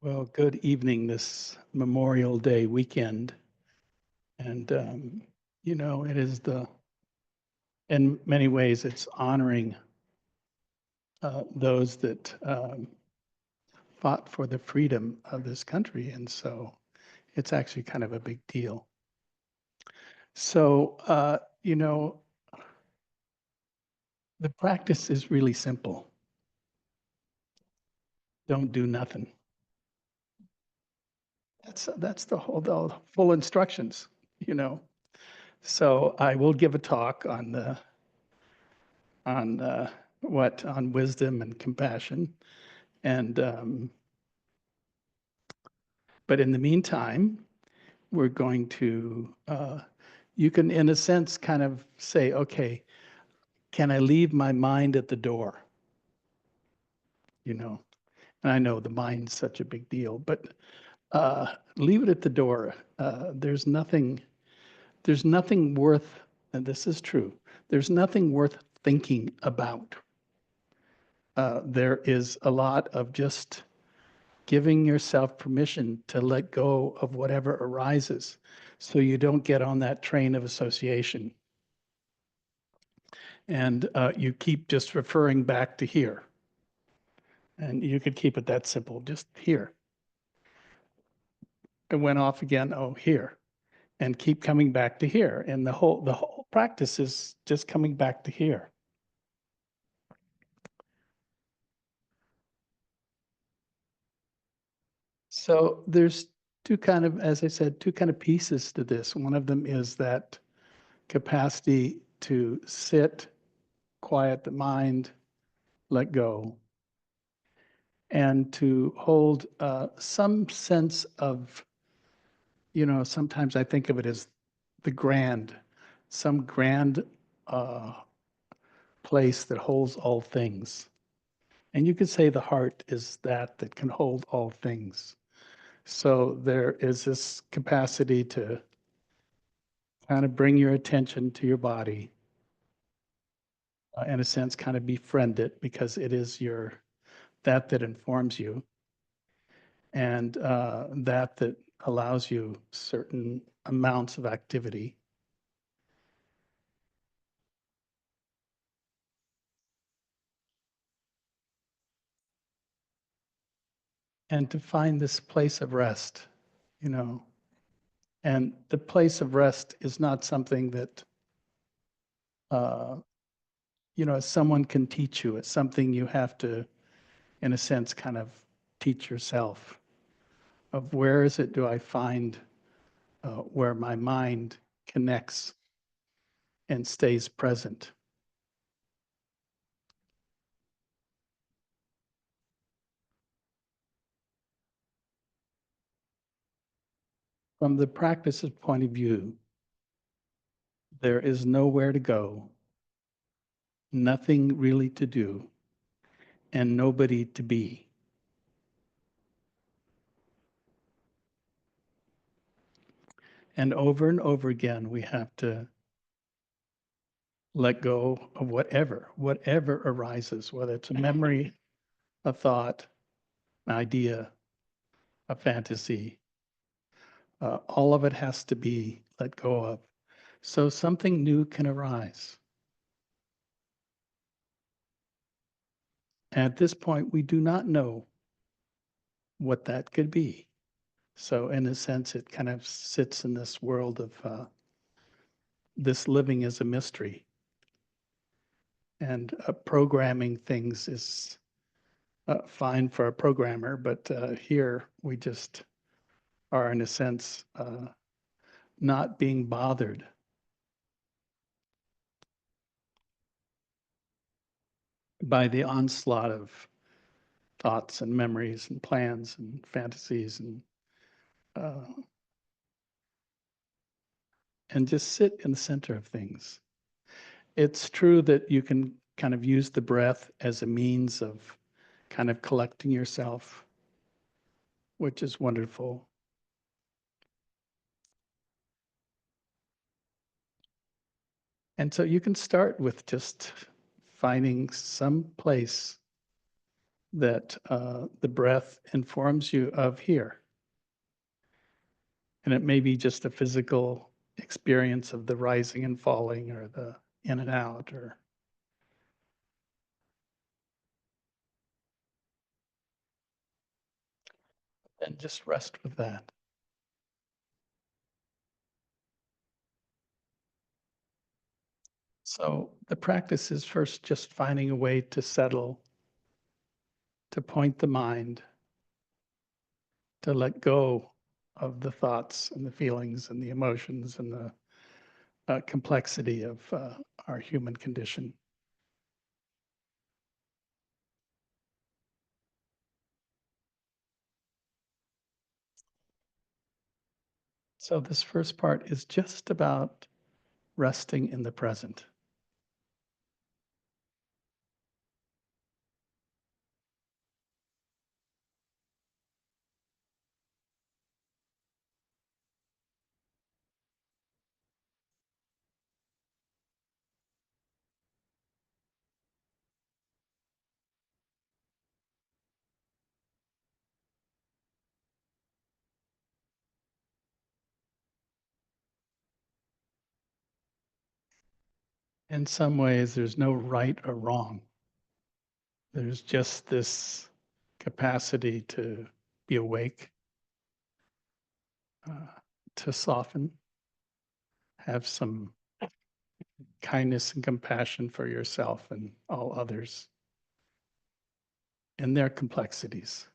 Well, good evening this Memorial Day weekend. And, it is in many ways, it's honoring those that fought for the freedom of this country. And so it's actually kind of a big deal. So, the practice is really simple. Don't do nothing. That's the full. you know. So I will give a talk on wisdom and compassion. And but in the meantime, we're going to you can, in a sense, kind of say, okay, can I leave my mind at the door? You know, and I know the mind's such a big deal, but leave it at the door. There's nothing worth, and this is true. There's nothing worth thinking about. There is a lot of just giving yourself permission to let go of whatever arises so you don't get on that train of association. And you keep just referring back to here. And you could keep it that simple, just here. It went off again, oh, here. And keep coming back to here. And the whole practice is just coming back to here. So there's as I said, two kind of pieces to this. One of them is that capacity to sit, quiet the mind, let go, and to hold some sense of, sometimes I think of it as the grand, some grand uh, place that holds all things. And you could say the heart is that can hold all things. So there is this capacity to kind of bring your attention to your body, in a sense, kind of befriend it because it is that informs you, and that allows you certain amounts of activity. And to find this place of rest, you know. And the place of rest is not something that, uh, someone can teach you. It's something you have to, in a sense, kind of teach yourself. Of where is it do I find where my mind connects and stays present? From the practice's point of view, there is nowhere to go, nothing really to do, and nobody to be. And over again, we have to let go of whatever arises, whether it's a memory, a thought, an idea, a fantasy. All of it has to be let go of. So something new can arise. At this point, we do not know what that could be. So, in a sense, it kind of sits in this world of this living as a mystery. And programming things is fine for a programmer, but here we just are, in a sense, not being bothered by the onslaught of thoughts and memories and plans and fantasies uh, and just sit in the center of things. It's true that you can kind of use the breath as a means of kind of collecting yourself, which is wonderful. And so you can start with just finding some place that the breath informs you of here. And it may be just a physical experience of the rising and falling or the in and out or and just rest with that. So the practice is first just finding a way to settle, to point the mind, to let go of the thoughts and the feelings and the emotions and the complexity of our human condition. So this first part is just about resting in the present. In some ways, there's no right or wrong. There's just this capacity to be awake, uh, to soften, have some kindness and compassion for yourself and all others in their complexities.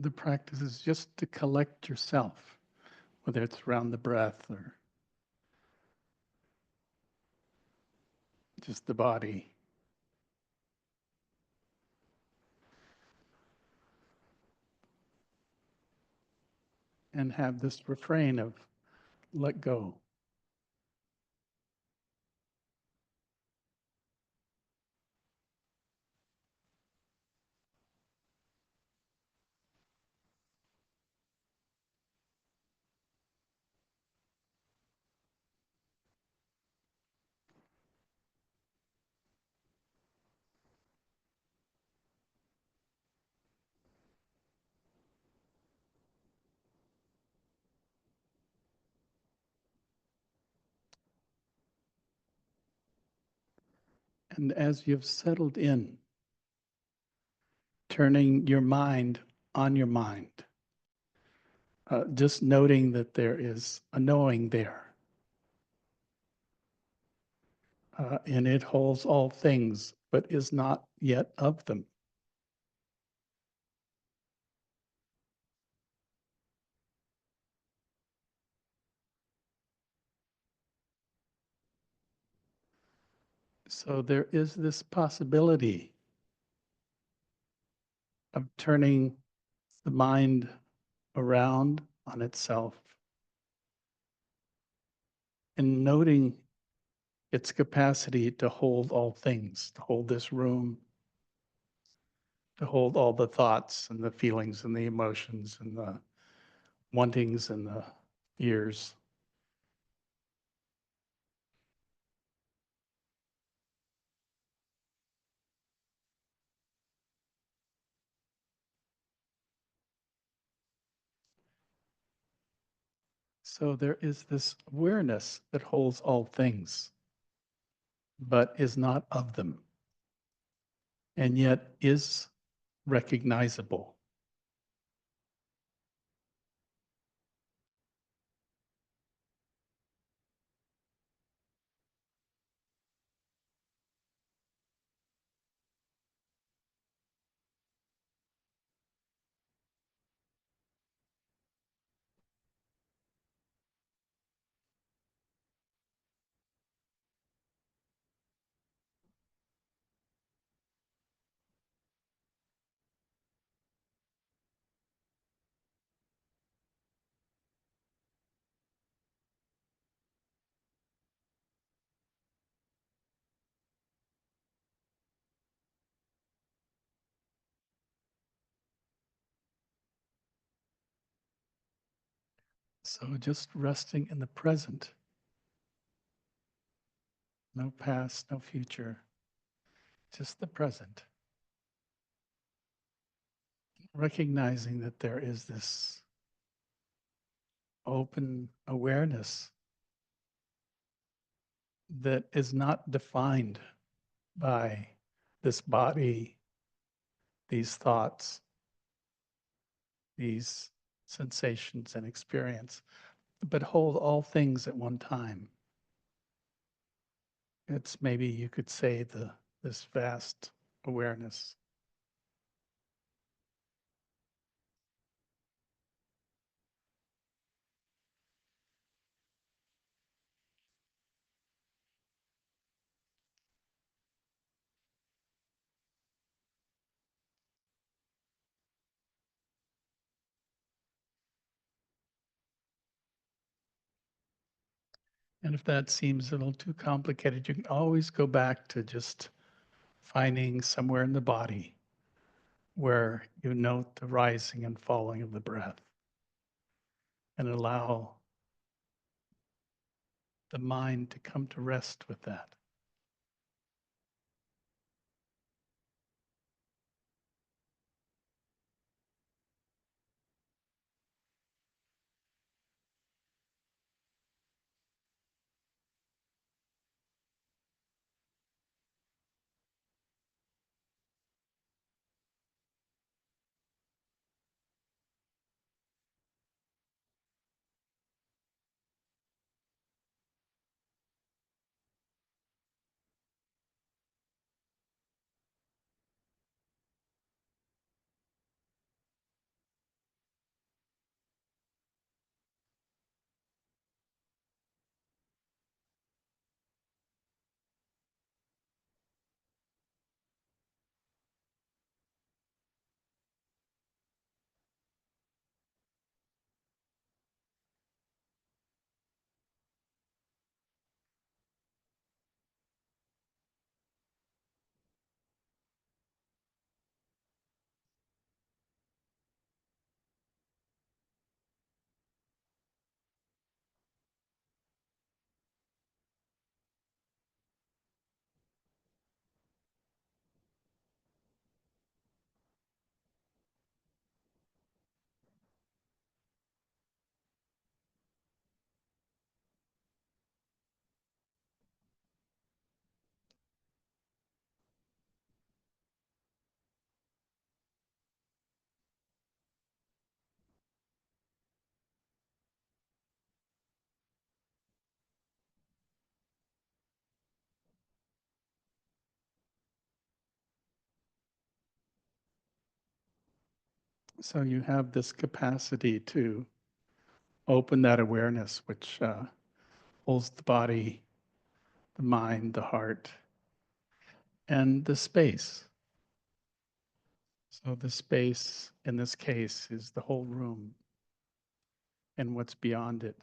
the practice is just to collect yourself, whether it's around the breath or just the body. And have this refrain of let go. And as you've settled in, turning your mind on your mind, just noting that there is a knowing there, and it holds all things, but is not yet of them. So there is this possibility of turning the mind around on itself and noting its capacity to hold all things, to hold this room, to hold all the thoughts and the feelings and the emotions and the wantings and the fears. So there is this awareness that holds all things, but is not of them, and yet is recognizable. So just resting in the present, no past, no future, just the present. Recognizing that there is this open awareness that is not defined by this body, these thoughts, these sensations and experience, but hold all things at one time. It's maybe you could say this vast awareness. And if that seems a little too complicated, you can always go back to just finding somewhere in the body where you note the rising and falling of the breath and allow the mind to come to rest with that. So you have this capacity to open that awareness, which holds the body, the mind, the heart, and the space. So the space in this case is the whole room and what's beyond it.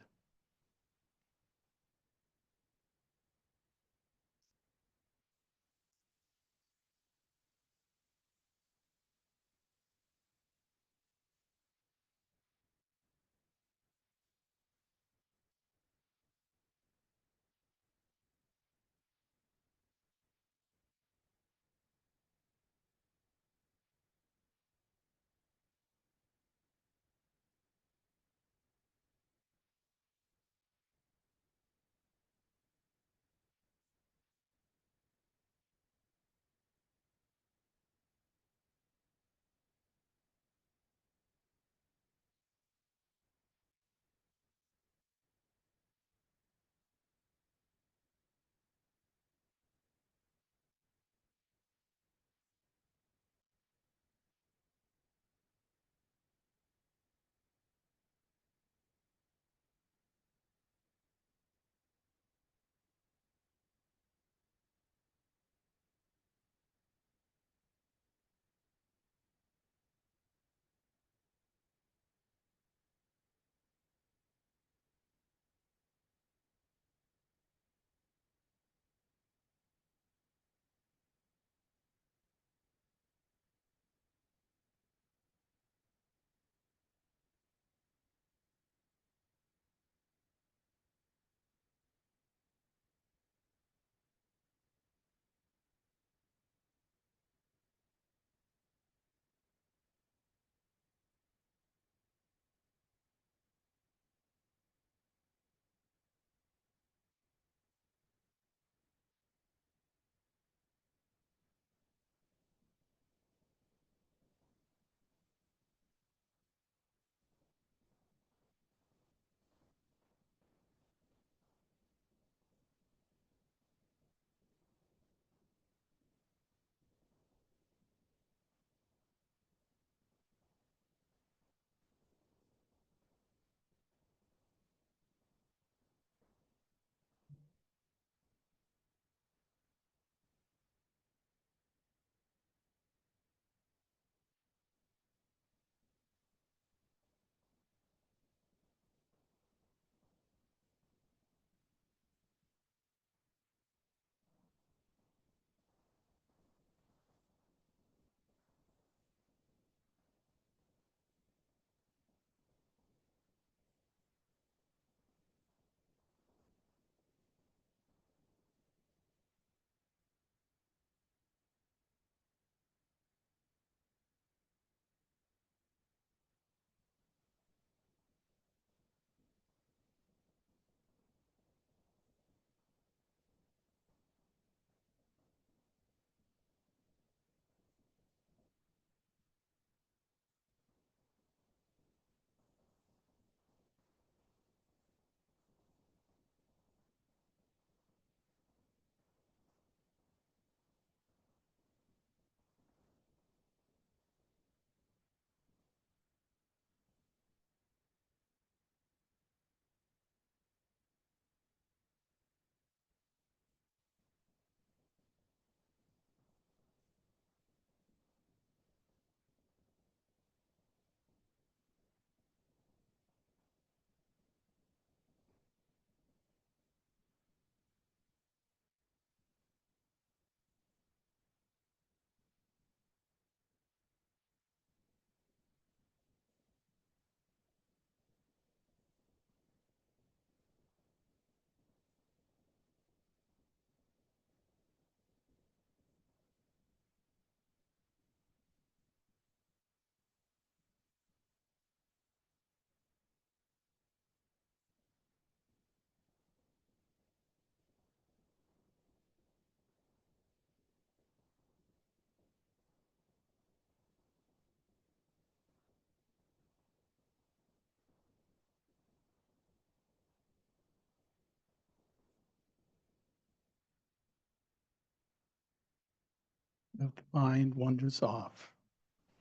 If the mind wanders off,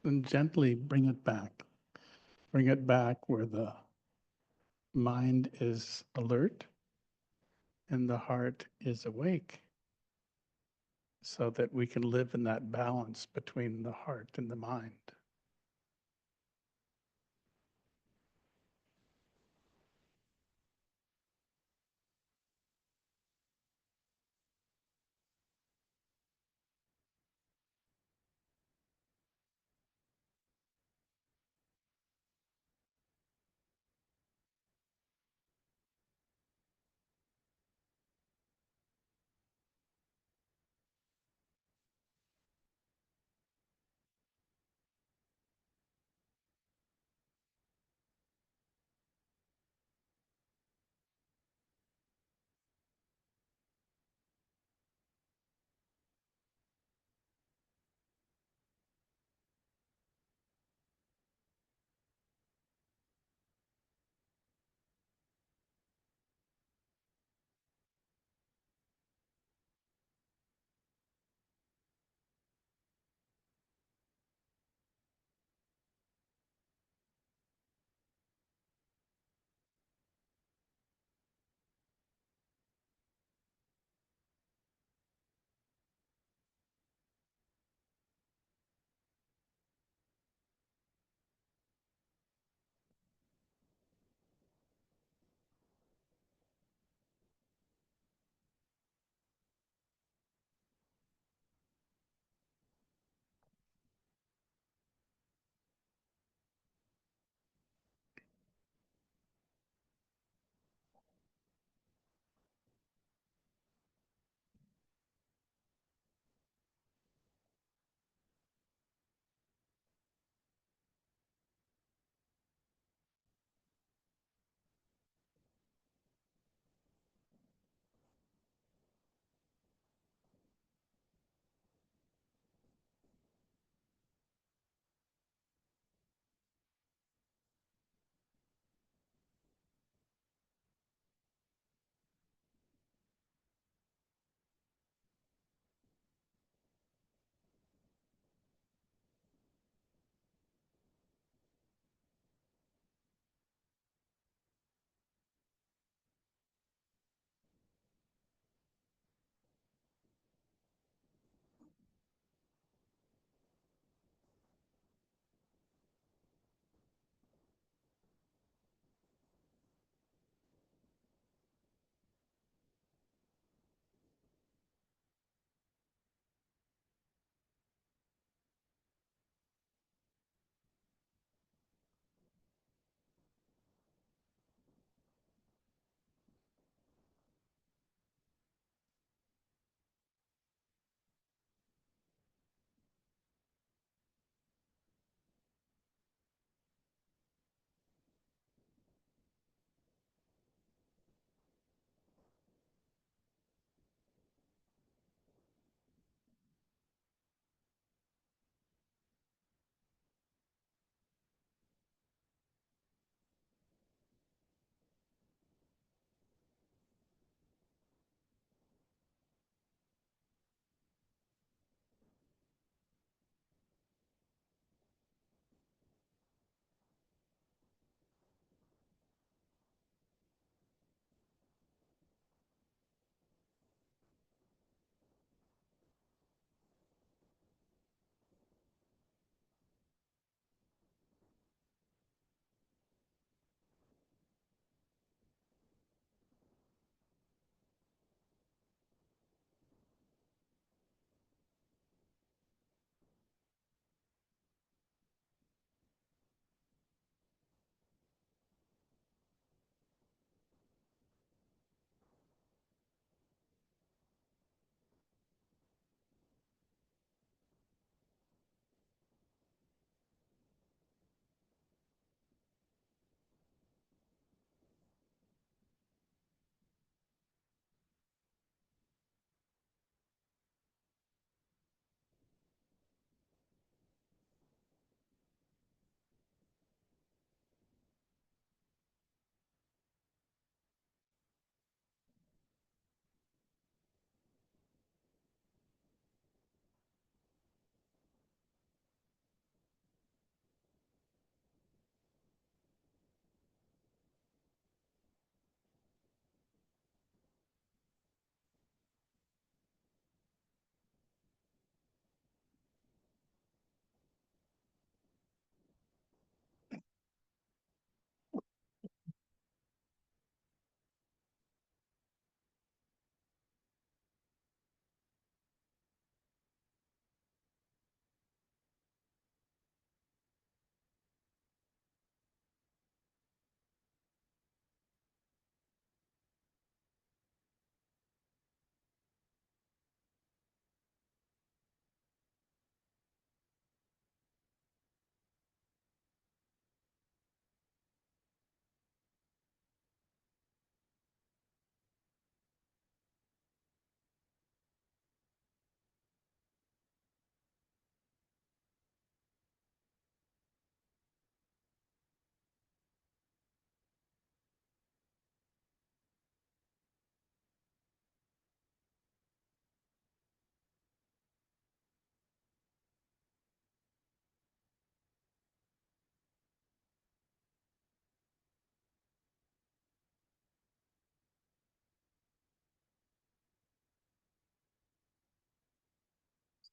then gently bring it back. bring it back where the mind is alert and the heart is awake, so that we can live in that balance between the heart and the mind.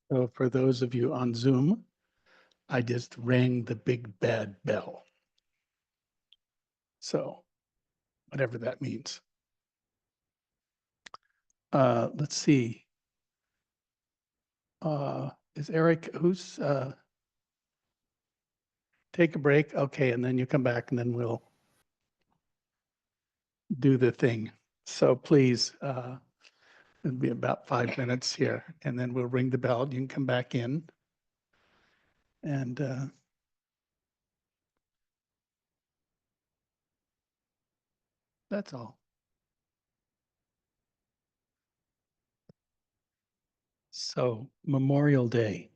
So for those of you on Zoom, I just rang the big bad bell. So whatever that means. Let's see. Is Eric, who's take a break? Okay, and then you come back and then we'll do the thing. So please, it'll be about 5 minutes here, and then we'll ring the bell. You can come back in. And that's all. So Memorial Day.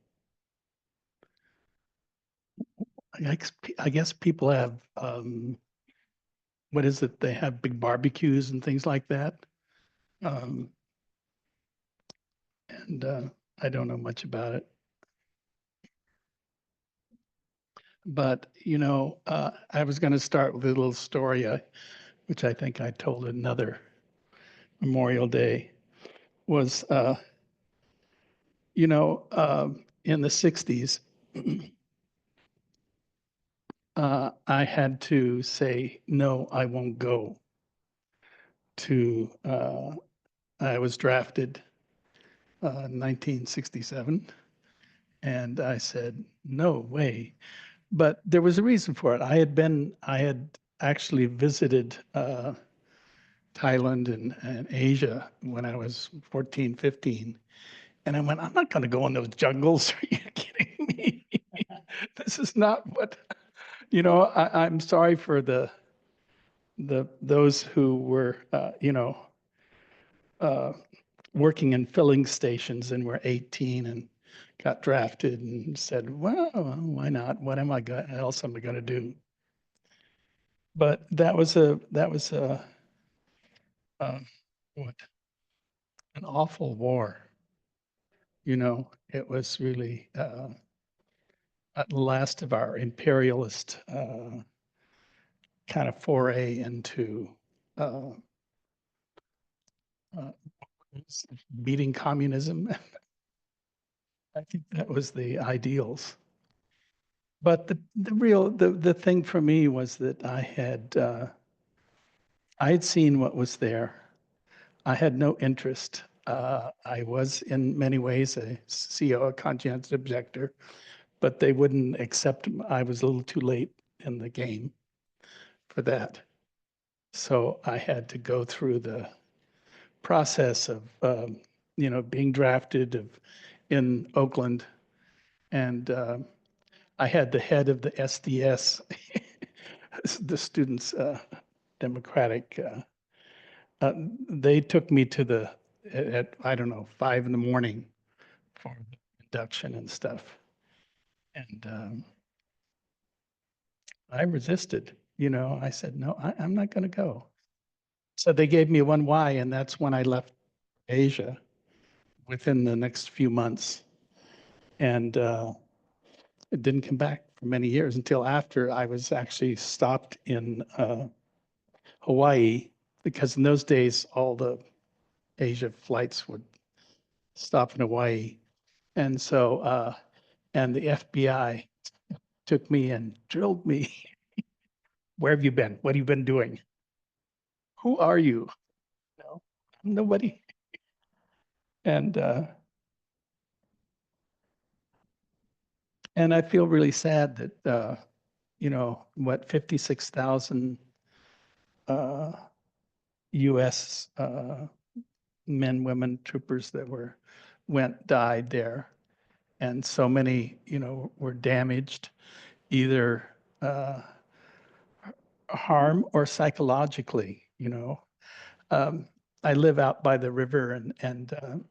I guess people have, what is it? They have big barbecues and things like that. Um, and I don't know much about it. But, I was going to start with a little story, which I think I told another Memorial Day, was, in the 60s, I had to say, no, I won't go to, I was drafted 1967. And I said, no way. But there was a reason for it. I had actually visited Thailand and Asia when I was 14, 15. And I went, I'm not going to go in those jungles. Are you kidding me? This is not what, I'm sorry for those who were, uh, working in filling stations and were 18 and got drafted and said, well, why not? What else am I going to do? But that was a uh, what an awful war. It was really at the last of our imperialist kind of foray into uh, uh, beating communism. I think that was the ideals. But the thing for me was that I had seen what was there. I had no interest. I was in many ways a CO, a conscientious objector, but they wouldn't accept. I was a little too late in the game for that. So I had to go through the process of, being drafted in Oakland. And I had the head of the SDS, the Students Democratic, they took me to at, I don't know, 5 in the morning for the induction and stuff. And I resisted, I said, no, I'm not going to go. So they gave me one why, and that's when I left Asia within the next few months. And it didn't come back for many years until after I was actually stopped in Hawaii, because in those days, all the Asia flights would stop in Hawaii. And so, and the FBI took me and drilled me. Where have you been? What have you been doing? Who are you? No, nobody. And and I feel really sad that 56,000 uh, U.S. Men, women, troopers that died there, and so many were damaged, either harm or psychologically. Um, I live out by the river, and it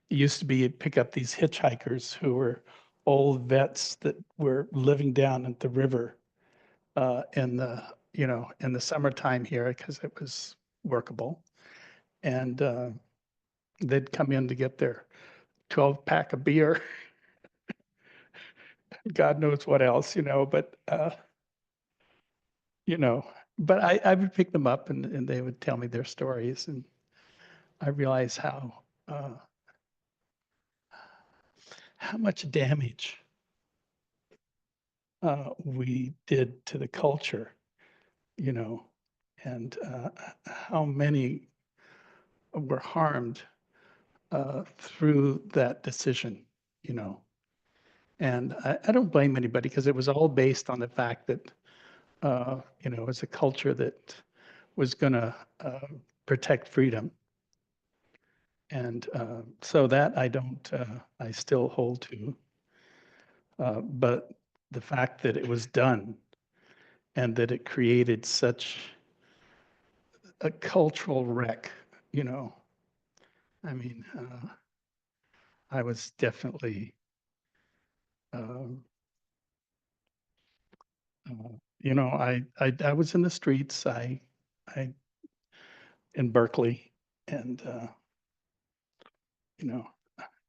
used to be you'd pick up these hitchhikers who were old vets that were living down at the river in the summertime here because it was workable, and they'd come in to get their 12-pack of beer, God knows what else, but you know, but I would pick them up and they would tell me their stories, and I realized uh, how much damage we did to the culture, you know, and how many were harmed through that decision, you know. And I don't blame anybody because it was all based on the fact that, you know, it was a culture that was going to protect freedom. And so that I don't, I still hold to. But the fact that it was done and that it created such a cultural wreck, you know, I mean, I was definitely, um, you know, I was in the streets. I in Berkeley, and you know,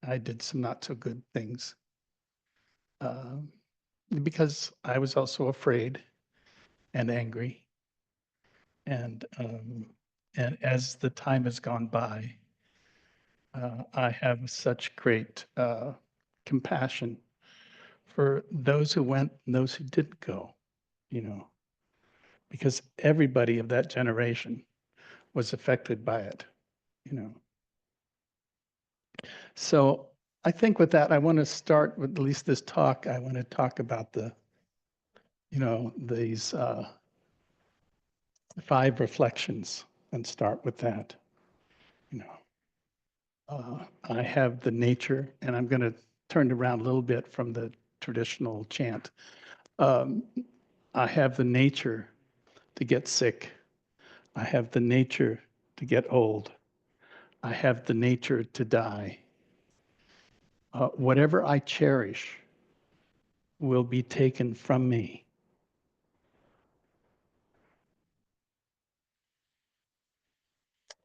I did some not so good things um, because I was also afraid and angry, and um, and as the time has gone by, I have such great compassion for those who went and those who didn't go, you know, because everybody of that generation was affected by it, you know. So I think with that, I want to start with at least this talk. I want to talk about the, you know, these 5 reflections and start with that. You know, I have the nature, and I'm going to turn it around a little bit from the traditional chant. Um, I have the nature to get sick. I have the nature to get old. I have the nature to die. Whatever I cherish will be taken from me.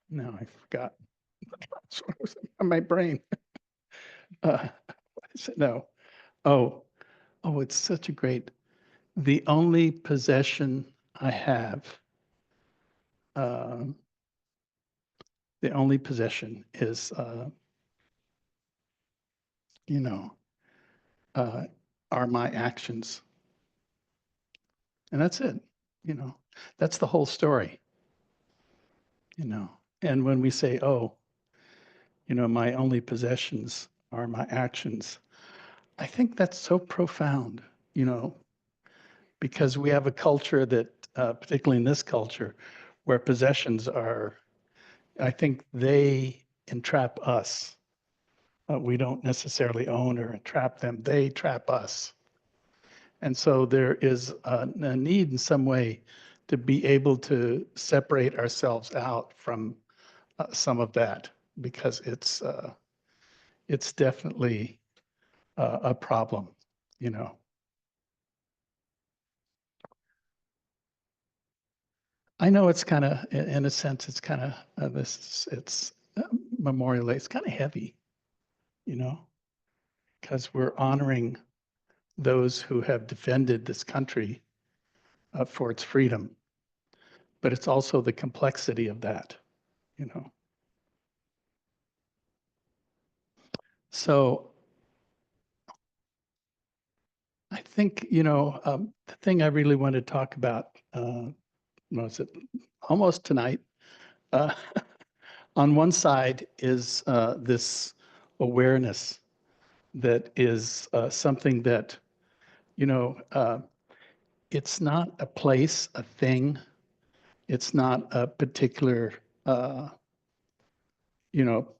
Now I forgot. That's what was in my brain. I said no. Oh, oh, it's such a great. The only possession I have, um, the only possession is, you know, uh, are my actions, and that's it. You know, that's the whole story. You know, and when we say, "Oh, you know, my only possessions are my actions," I think that's so profound. You know, because we have a culture that, particularly in this culture, where possessions are, I think they entrap us. We don't necessarily own or entrap them, they trap us. And so there is a need in some way to be able to separate ourselves out from some of that because it's definitely a problem, you know. I know it's kind of, in a sense, it's kind of this, it's Memorial Day. It's kind of heavy, you know, because we're honoring those who have defended this country for its freedom. But it's also the complexity of that, you know. So I think, you know, the thing I really want to talk about was it almost tonight. Uh, on one side is this awareness that is something that, you know, it's not a place, a thing. It's not a particular, uh, you know,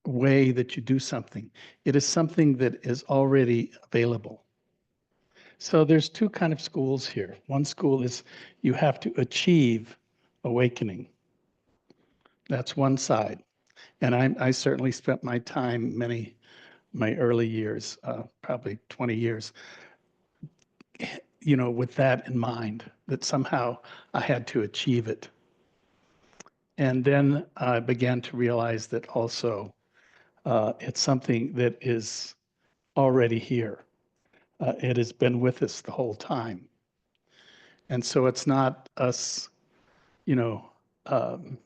way that you do something. It is something that is already available. So there's two kind of schools here. One school is you have to achieve awakening. That's one side. And I certainly spent my time, my early years, probably 20 years, you know, with that in mind, that somehow I had to achieve it. And then I began to realize that also it's something that is already here. It has been with us the whole time. And so it's not us, you know, um,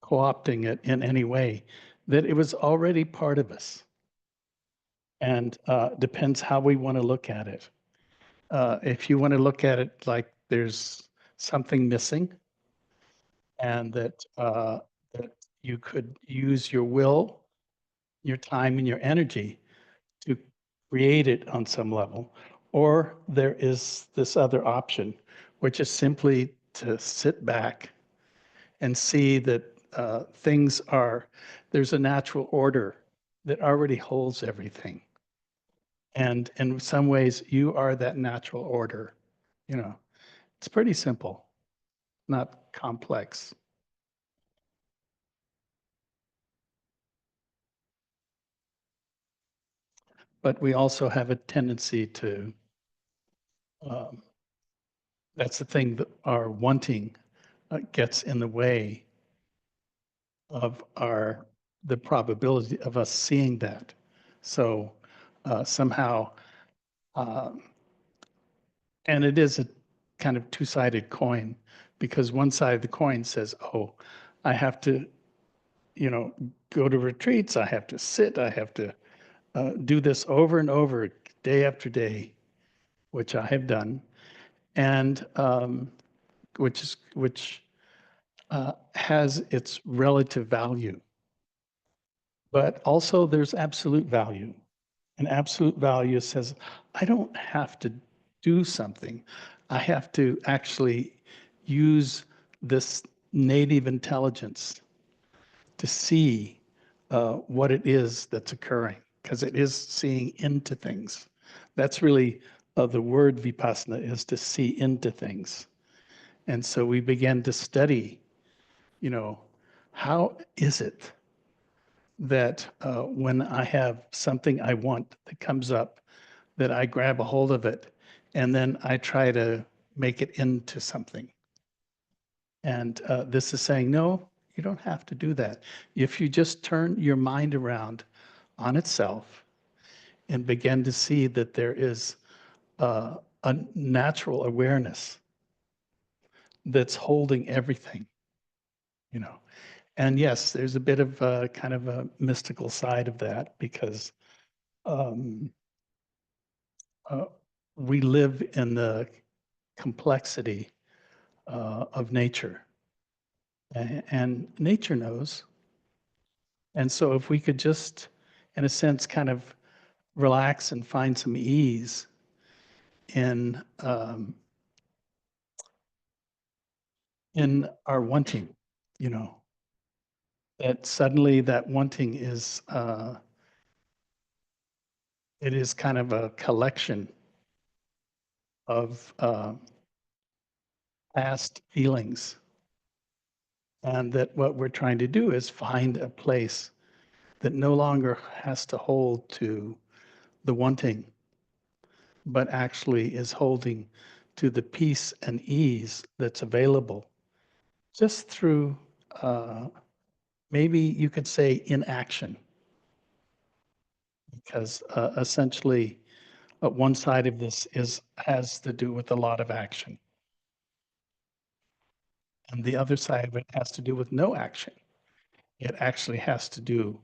co opting it in any way, that it was already part of us. And depends how we want to look at it. If you want to look at it like there's something missing, and that you could use your will, your time, and your energy to create it on some level, or there is this other option, which is simply to sit back and see that things are, there's a natural order that already holds everything. And in some ways, you are that natural order. You know, it's pretty simple, not complex. But we also have a tendency to, um, that's the thing that our wanting gets in the way of the probability of us seeing that. So somehow, um, and it is a kind of two-sided coin, because one side of the coin says, oh, I have to, go to retreats, I have to sit, I have to do this over and over, day after day, which I have done, and which has its relative value. But also there's absolute value. And absolute value says, I don't have to do something. I have to actually use this native intelligence to see what it is that's occurring, because it is seeing into things. That's really the word vipassana, is to see into things. And so we began to study, you know, how is it that when I have something I want that comes up, that I grab a hold of it and then I try to make it into something. And this is saying, no, you don't have to do that. If you just turn your mind around on itself and begin to see that there is a natural awareness that's holding everything, you know. And yes, there's a bit of kind of a mystical side of that, because um, uh, we live in the complexity of nature, and nature knows. And so, if we could just, in a sense, kind of relax and find some ease in our wanting, you know, that suddenly that wanting is it is kind of a collection of past feelings, and that what we're trying to do is find a place that no longer has to hold to the wanting, but actually is holding to the peace and ease that's available just through, uh, maybe you could say, inaction, because essentially one side of this has to do with a lot of action, and the other side of it has to do with no action. It actually has to do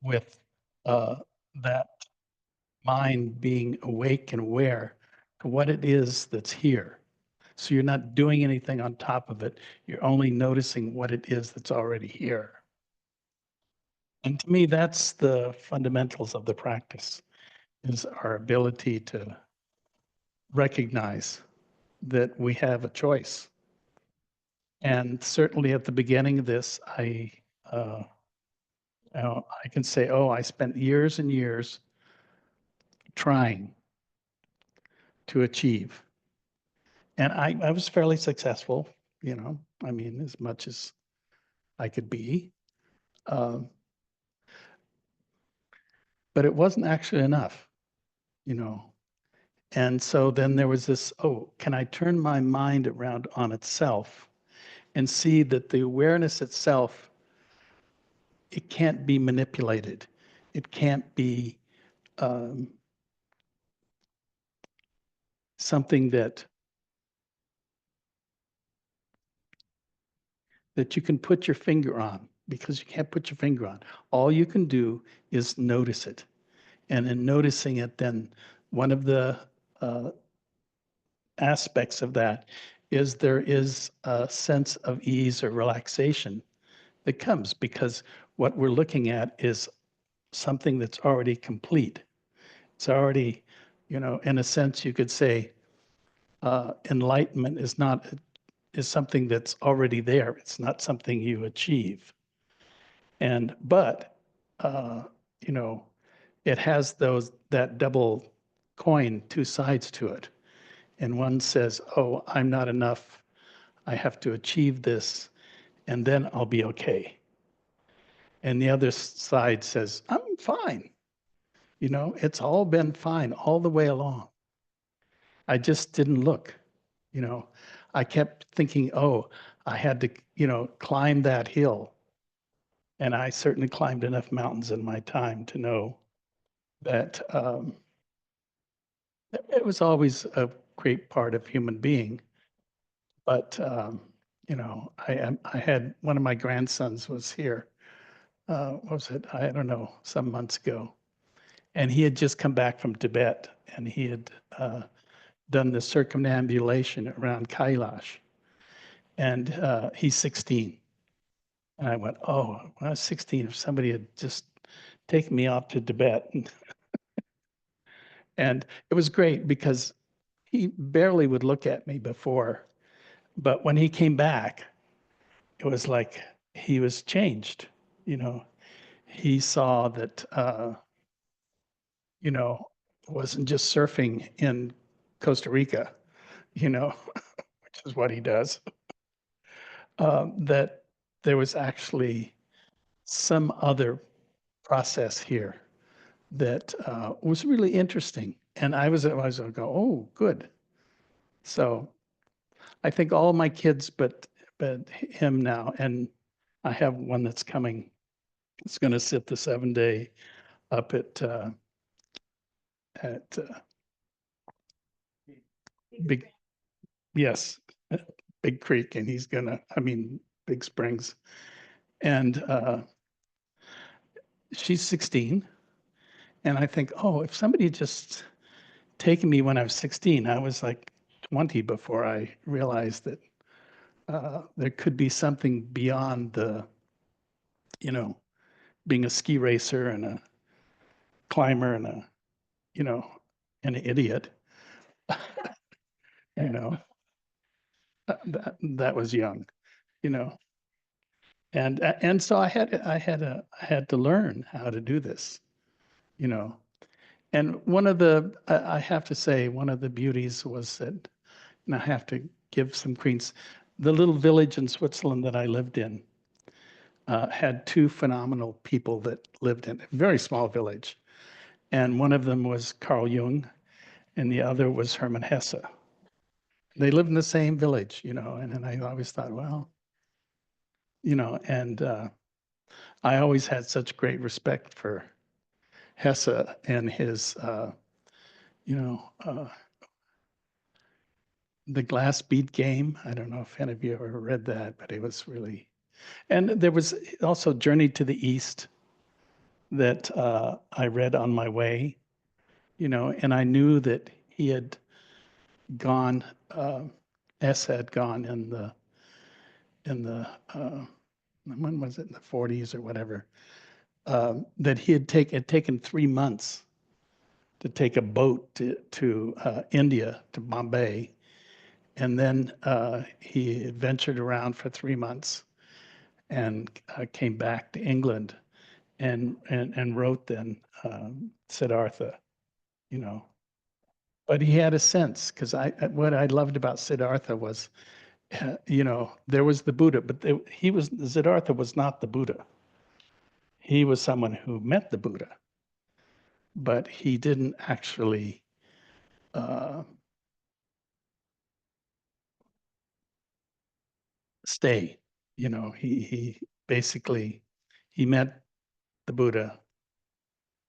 with uh, that mind being awake and aware to what it is that's here. So you're not doing anything on top of it. You're only noticing what it is that's already here. And to me, that's the fundamentals of the practice, is our ability to recognize that we have a choice. And certainly at the beginning of this, uh, I can say, oh, I spent years and years trying to achieve. And I was fairly successful, I mean, as much as I could be. Um, but it wasn't actually enough, you know. And so then there was this, oh, can I turn my mind around on itself and see that the awareness itself, it can't be manipulated. It can't be um, something that you can put your finger on, because you can't put your finger on. All you can do is notice it. And in noticing it, then one of the uh, aspects of that is there is a sense of ease or relaxation that comes because what we're looking at is something that's already complete. It's already, in a sense, you could say enlightenment is something that's already there. It's not something you achieve. But uh, you know, it has that double coin, two sides to it. And one says, "Oh, I'm not enough. I have to achieve this, and then I'll be okay." And the other side says, "I'm fine. It's all been fine all the way along. I just didn't look. You know, I kept thinking, oh, I had to, climb that hill. And I certainly climbed enough mountains in my time to know that it was always a great part of human being. But, I had one of my grandsons was here. What was it? I don't know, some months ago. And he had just come back from Tibet and he had done the circumambulation around Kailash. And he's 16. And I went, oh, when I was 16, if somebody had just taken me off to Tibet. And it was great because he barely would look at me before. But when he came back, it was like he was changed. You know, he saw that, you know, wasn't just surfing in Costa Rica, which is what he does, that there was actually some other process here that was really interesting. And I was going to go, oh, good. So I think all my kids, but him now, and I have one that's coming. It's going to sit the 7 day up at Big, yes, Big Creek, and Big Springs, and she's 16, and I think, oh, if somebody had just taken me when I was 16, I was like 20 before I realized that there could be something beyond you know, being a ski racer and a climber and you know, an idiot. you know, that was young, you know, and so I had to learn how to do this, you know. And I have to say, one of the beauties was that, and I have to give some credence, the little village in Switzerland that I lived in had two phenomenal people that lived in a very small village. And one of them was Carl Jung, and the other was Hermann Hesse. They lived in the same village, and I always thought, well, and I always had such great respect for Hesse and his, you know, uh, the glass bead game. I don't know if any of you ever read that, but it was really, and there was also Journey to the East that I read on my way, and I knew that he had gone, S had gone in the when was it, in the 40s or whatever, that he had taken 3 months to take a boat to India, to Bombay, and then he ventured around for 3 months and came back to England and wrote then Siddhartha, you know. But he had a sense, because what I loved about Siddhartha was, there was the Buddha, but Siddhartha was not the Buddha. He was someone who met the Buddha, but he didn't actually uh, stay. He basically he met the Buddha,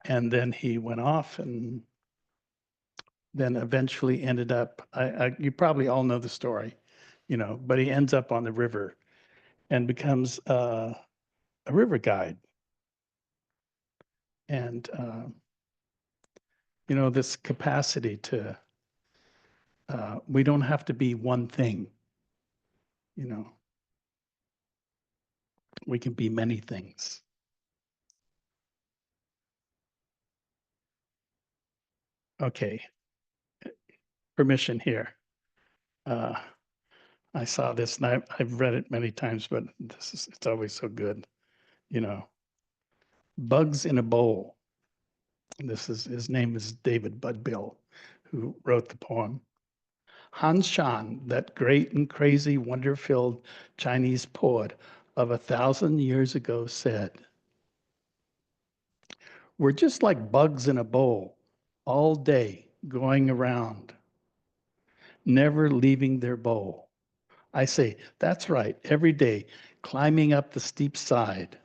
and then he went off, and then eventually ended up. You probably all know the story, but he ends up on the river and becomes a river guide, and this capacity to, we don't have to be one thing, you know, we can be many things. Okay, permission here. Uh, I saw this and I've read it many times, but it's always so good. You know, Bugs in a Bowl. His name is David Budbill, who wrote the poem. Han Shan, that great and crazy, wonder-filled Chinese poet of 1,000 years ago, said, "We're just like bugs in a bowl, all day going around, never leaving their bowl." I say, that's right, every day, climbing up the steep side,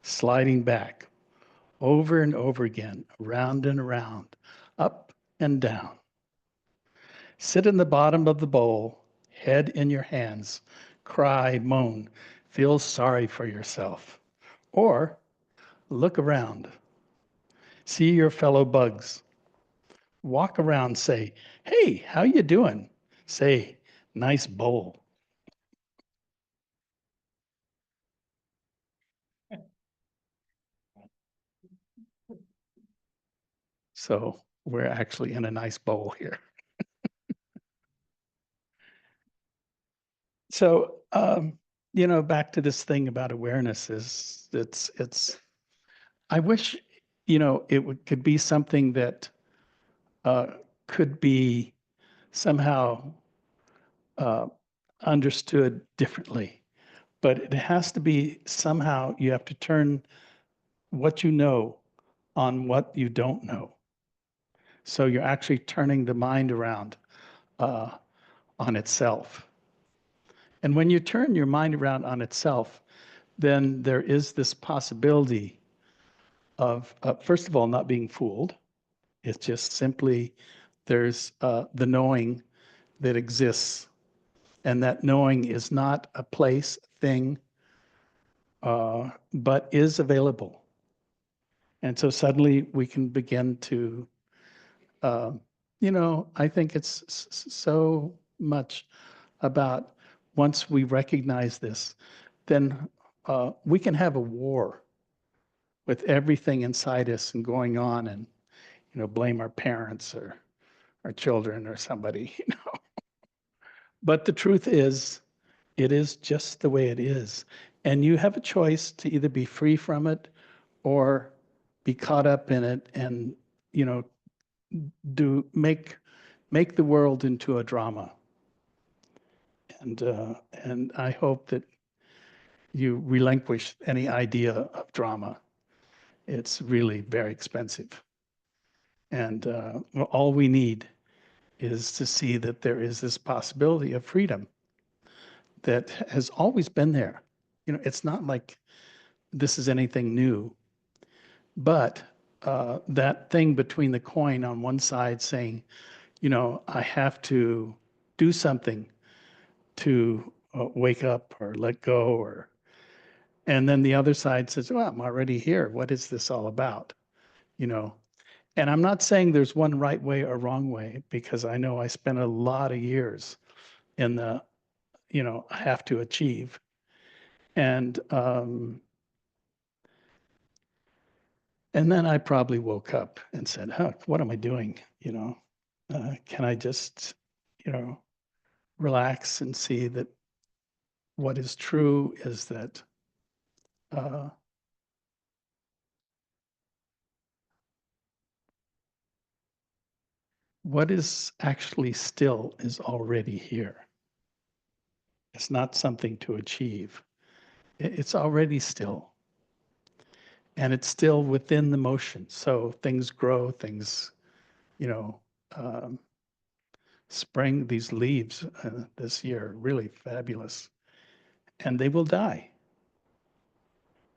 sliding back, over and over again, around and around, up and down. Sit in the bottom of the bowl, head in your hands, cry, moan, feel sorry for yourself. Or look around, see your fellow bugs, walk around, say, "Hey, how you doing?" Say, "Nice bowl." So we're actually in a nice bowl here. So, back to this thing about awareness is I wish, could be something that uh, could be somehow uh, understood differently, but it has to be somehow you have to turn what you know on what you don't know. So you're actually turning the mind around uh, on itself. And when you turn your mind around on itself, then there is this possibility of, first of all, not being fooled. It's just simply there's the knowing that exists. And that knowing is not a place, thing, but is available. And so suddenly we can begin to, uh, I think it's so much about once we recognize this, then we can have a war with everything inside us and going on and, blame our parents or our children or somebody. But the truth is, it is just the way it is. And you have a choice to either be free from it or be caught up in it and, you know, do make the world into a drama. And I hope that you relinquish any idea of drama. It's really very expensive. And all we need is to see that there is this possibility of freedom that has always been there. It's not like this is anything new, but that thing between the coin on one side saying, I have to do something to wake up or let go, and then the other side says, well, I'm already here. What is this all about? You know, and I'm not saying there's one right way or wrong way, because I know I spent a lot of years in the, I have to achieve. And then I probably woke up and said, huh, what am I doing? Can I just, you know, relax and see that what is true is that uh, what is actually still is already here. It's not something to achieve. It's already still. And it's still within the motion. So things grow, things, you know, um, spring, these leaves this year, really fabulous. And they will die.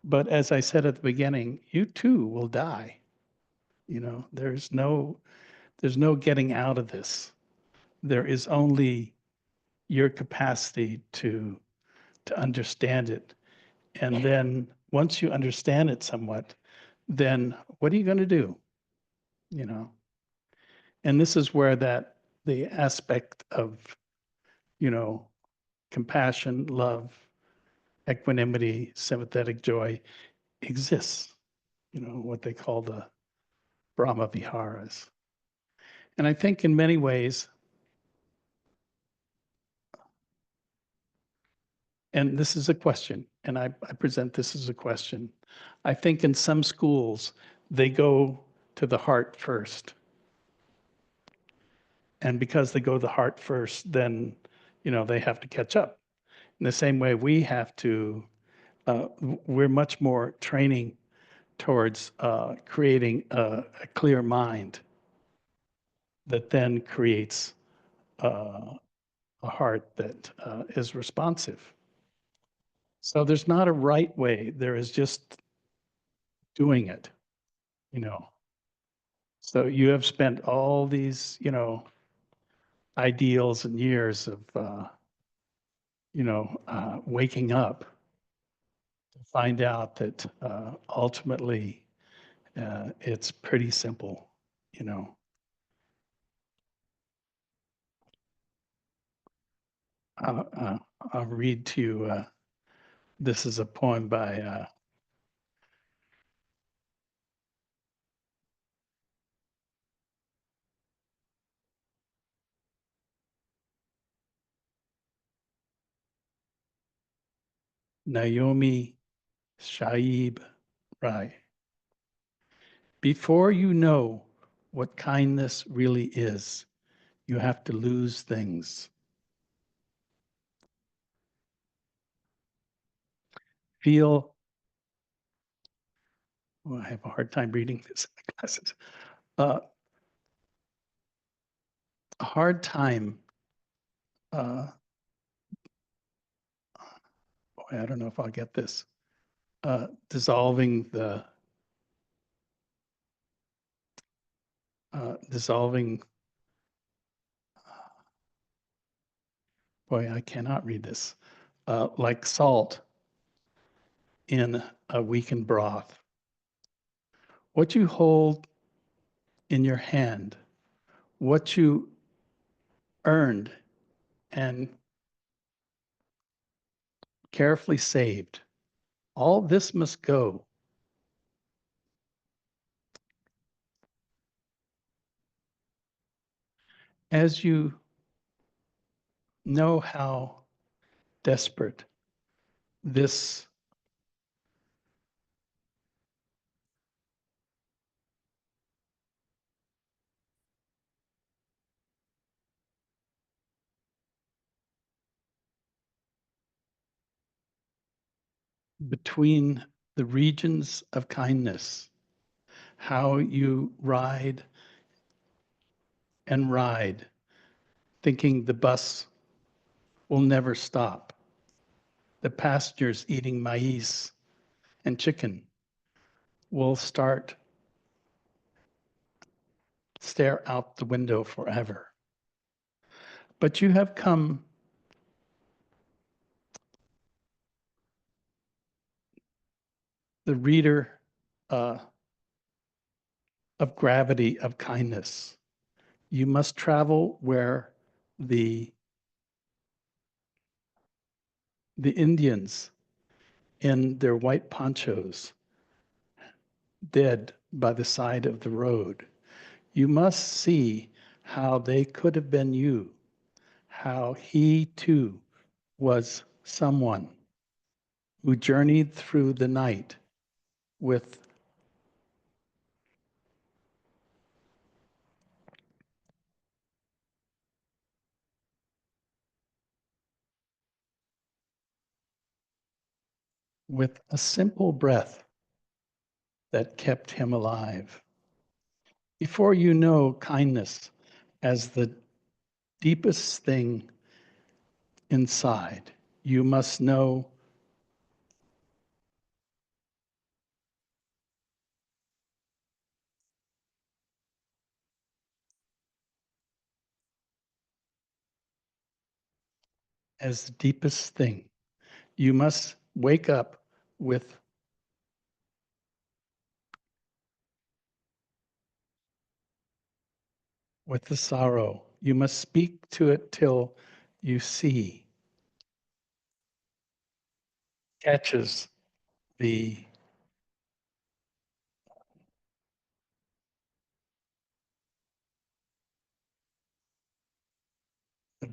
But as I said at the beginning, you too will die. There's no getting out of this. There is only your capacity to understand it. And then once you understand it somewhat, then what are you going to do? You know, And this is where the aspect of, compassion, love, equanimity, sympathetic joy exists, what they call the Brahma Viharas. And I think in many ways, and this is a question, and I present this as a question. I think in some schools, they go to the heart first. And because they go to the heart first, then, they have to catch up. In the same way, we have to, we're much more training towards creating a clear mind that then creates a heart that is responsive. So there's not a right way. There is just doing it, you know. So you have spent all these, ideals and years of, waking up to find out that ultimately it's pretty simple, you know. Uh, I'll read to you. This is a poem by Naomi Shaib Rai. Before you know what kindness really is, you have to lose things. Feel, well, I have a hard time reading this. Uh, a hard time, uh, boy, I don't know if I'll get this, dissolving, boy, I cannot read this, like salt in a weakened broth. What you hold in your hand, what you earned and carefully saved, all this must go. As you know how desperate this between the regions of kindness, how you ride and ride, thinking the bus will never stop. The passengers eating maize and chicken will stare out the window forever. But you have come the reader uh, of gravity of kindness. You must travel where the the Indians in their white ponchos, dead by the side of the road. You must see how they could have been you, how he too was someone who journeyed through the night with with a simple breath that kept him alive. Before you know kindness as the deepest thing inside, you must know as the deepest thing. You must wake up with with the sorrow. You must speak to it till you see, catches the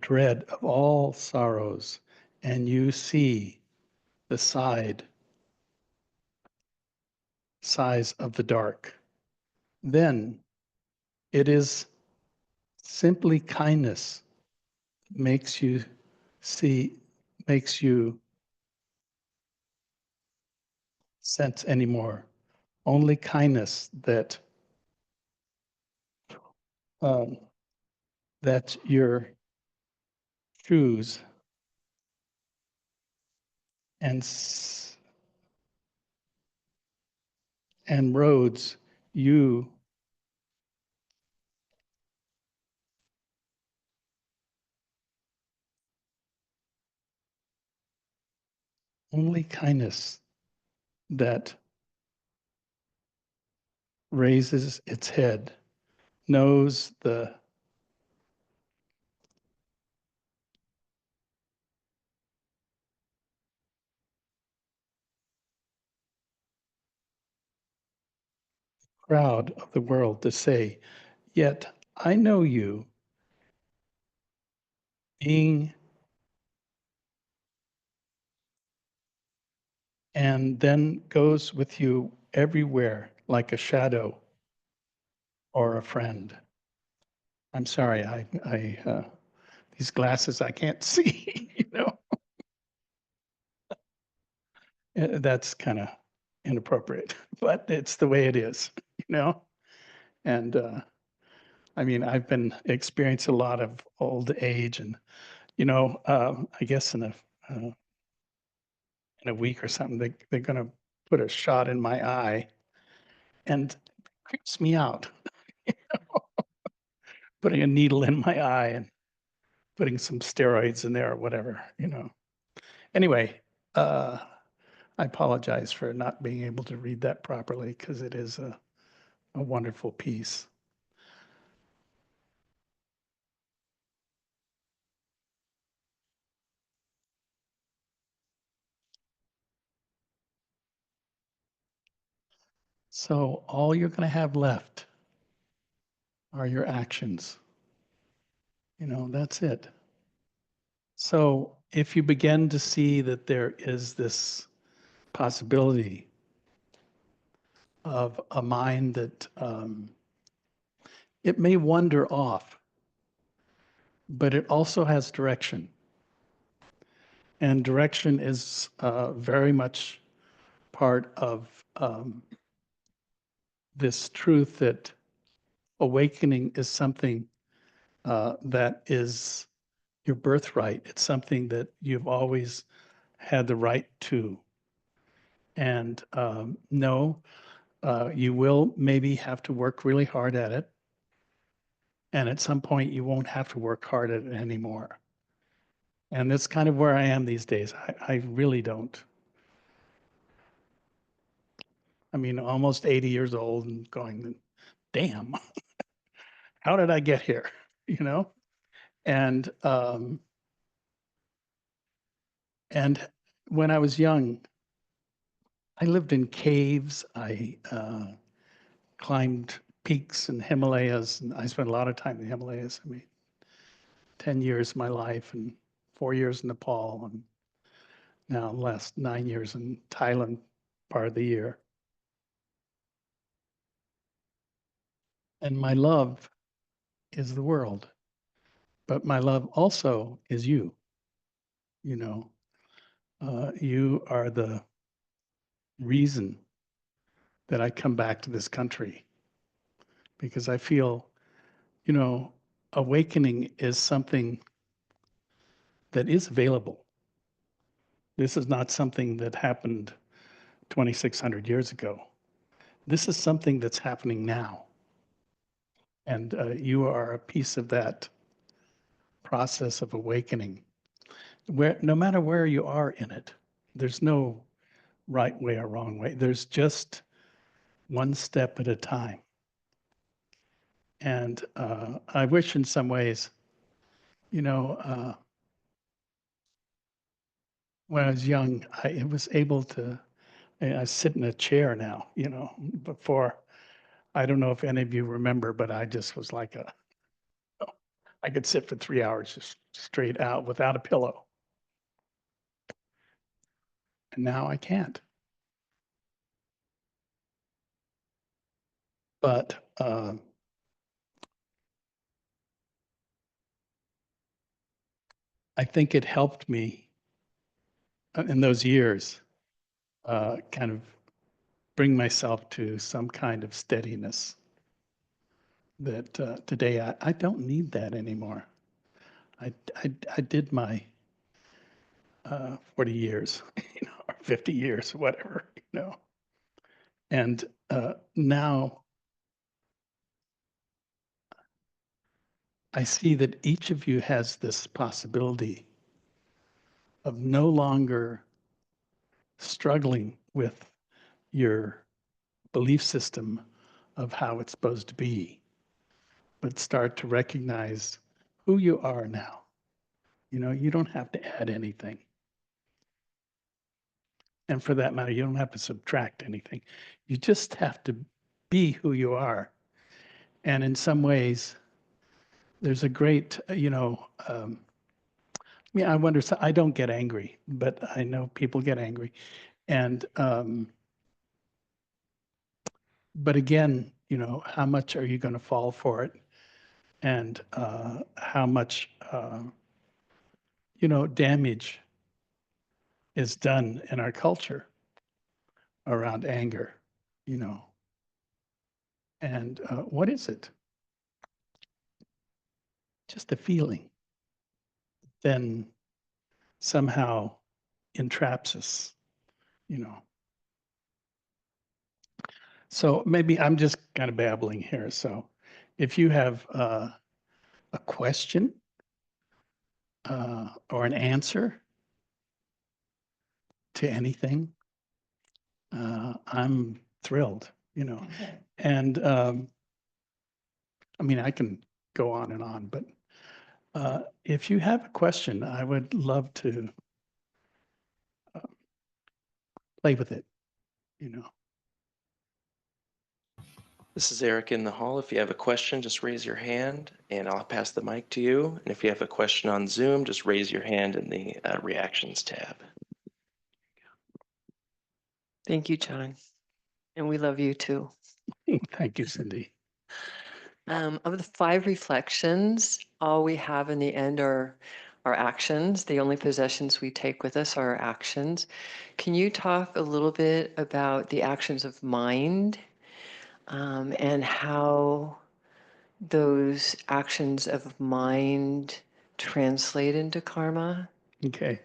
dread of all sorrows, and you see the size of the dark. Then it is simply kindness makes you see, makes you sense anymore. Only kindness um, that your shoes and and roads you only kindness that raises its head knows the crowd of the world to say, yet I know you being, and then goes with you everywhere like a shadow or a friend. I'm sorry, these glasses I can't see, you know. That's kind of inappropriate, but it's the way it is, you know. And I mean, I've been experiencing a lot of old age, and you know, I guess in a week or something, they're going to put a shot in my eye, and it creeps me out. Putting a needle in my eye and putting some steroids in there or whatever, you know. Anyway, uh, I apologize for not being able to read that properly because it is a wonderful piece. So all you're going to have left are your actions. You know, that's it. So if you begin to see that there is this possibility of a mind that it may wander off, but it also has direction. And direction is very much part of this truth that awakening is something that is your birthright. It's something that you've always had the right to. And no, you will maybe have to work really hard at it. And at some point, you won't have to work hard at it anymore. And that's kind of where I am these days. I really don't. I mean, almost 80 years old and going, damn, how did I get here? You know? And and when I was young, I lived in caves. I climbed peaks in Himalayas, and I spent a lot of time in the Himalayas. I mean, 10 years of my life and 4 years in Nepal, and now last 9 years in Thailand, part of the year. And my love is the world, but my love also is you. You know, you are the reason that I come back to this country because I feel, you know, awakening is something that is available. This is not something that happened 2,600 years ago. This is something that's happening now. And you are a piece of that process of awakening. Where, no matter where you are in it, there's no right way or wrong way. There's just one step at a time. And I wish in some ways, when I was young, I was able to, I sit in a chair now, before, I don't know if any of you remember, but I just was like I could sit for 3 hours just straight out without a pillow. And now I can't. But I think it helped me in those years kind of bring myself to some kind of steadiness that today I don't need that anymore. I did my 40 years, or 50 years, whatever, And now I see that each of you has this possibility of no longer struggling with your belief system of how it's supposed to be, but start to recognize who you are now. You don't have to add anything. And for that matter, you don't have to subtract anything. You just have to be who you are. And in some ways, there's a great, I wonder, I don't get angry, but I know people get angry. And, but again, how much are you going to fall for it? And how much, damage is done in our culture around anger, you know. And what is it? Just a feeling. Then somehow entraps us, you know. So maybe I'm just kind of babbling here. So if you have a question or an answer to anything, I'm thrilled, And I mean, I can go on, but if you have a question, I would love to uh, play with it, you know. This is Eric in the hall. If you have a question, just raise your hand and I'll pass the mic to you. And if you have a question on Zoom, just raise your hand in the reactions tab. Thank you, John. And we love you too. Thank you, Cindy. Of the 5 reflections, all we have in the end are our actions. The only possessions we take with us are our actions. Can you talk a little bit about the actions of mind and how those actions of mind translate into karma? Okay.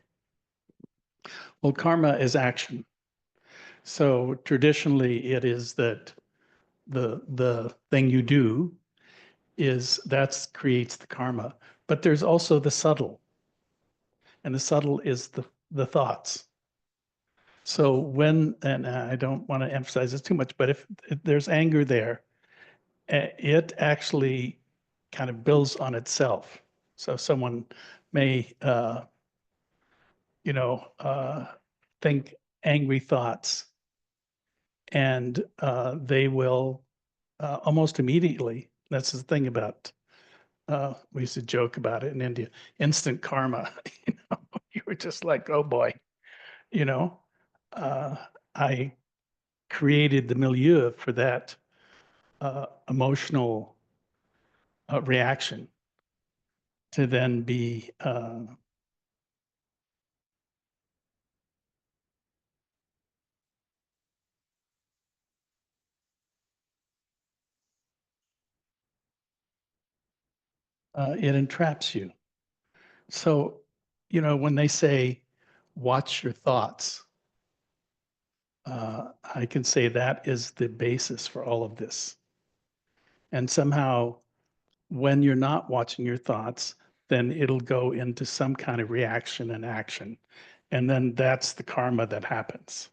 Well, karma is action. So traditionally, it is that the thing you do that creates the karma. But there's also the subtle, and the subtle is the thoughts. So and I don't want to emphasize this too much, but if there's anger there, it actually kind of builds on itself. So someone may, think angry thoughts, and they will almost immediately. That's the thing about. We used to joke about it in India. Instant karma. You were just like, oh boy, you know. I created the milieu for that emotional reaction to then be it entraps you. So, when they say, watch your thoughts, I can say that is the basis for all of this. And somehow, when you're not watching your thoughts, then it'll go into some kind of reaction and action. And then that's the karma that happens.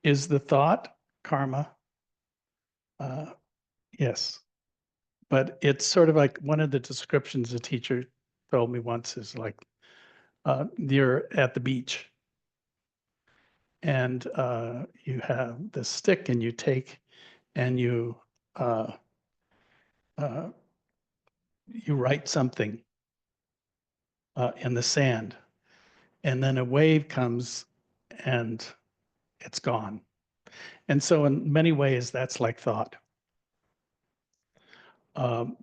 Is the thought karma? Yes. But it's sort of like one of the descriptions a teacher told me once is like, you're at the beach and you have the stick and you take and uh, uh, you write something in the sand, and then a wave comes and it's gone. And so, in many ways, that's like thought.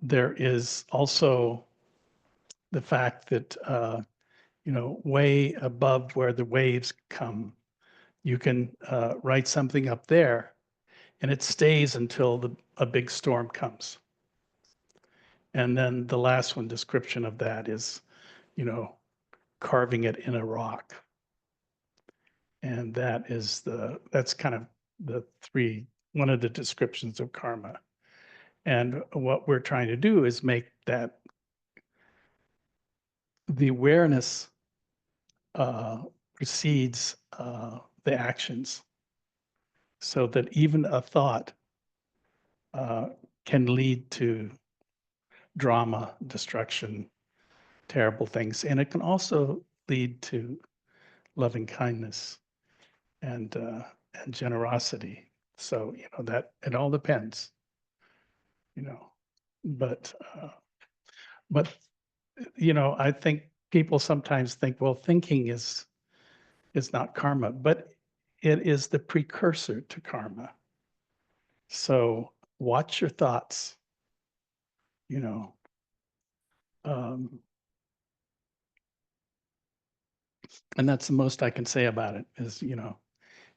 There is also the fact that way above where the waves come, you can write something up there, and it stays until a big storm comes. And then the last one description of that is, carving it in a rock. And that's kind of one of the descriptions of karma. And what we're trying to do is make that the awareness precedes the actions, so that even a thought uh, can lead to drama, destruction, terrible things. And it can also lead to loving kindness and and generosity. So, that it all depends, you know. But but I think people sometimes think, well, thinking is not karma, but it is the precursor to karma. So watch your thoughts, you know. Um, and that's the most I can say about it is,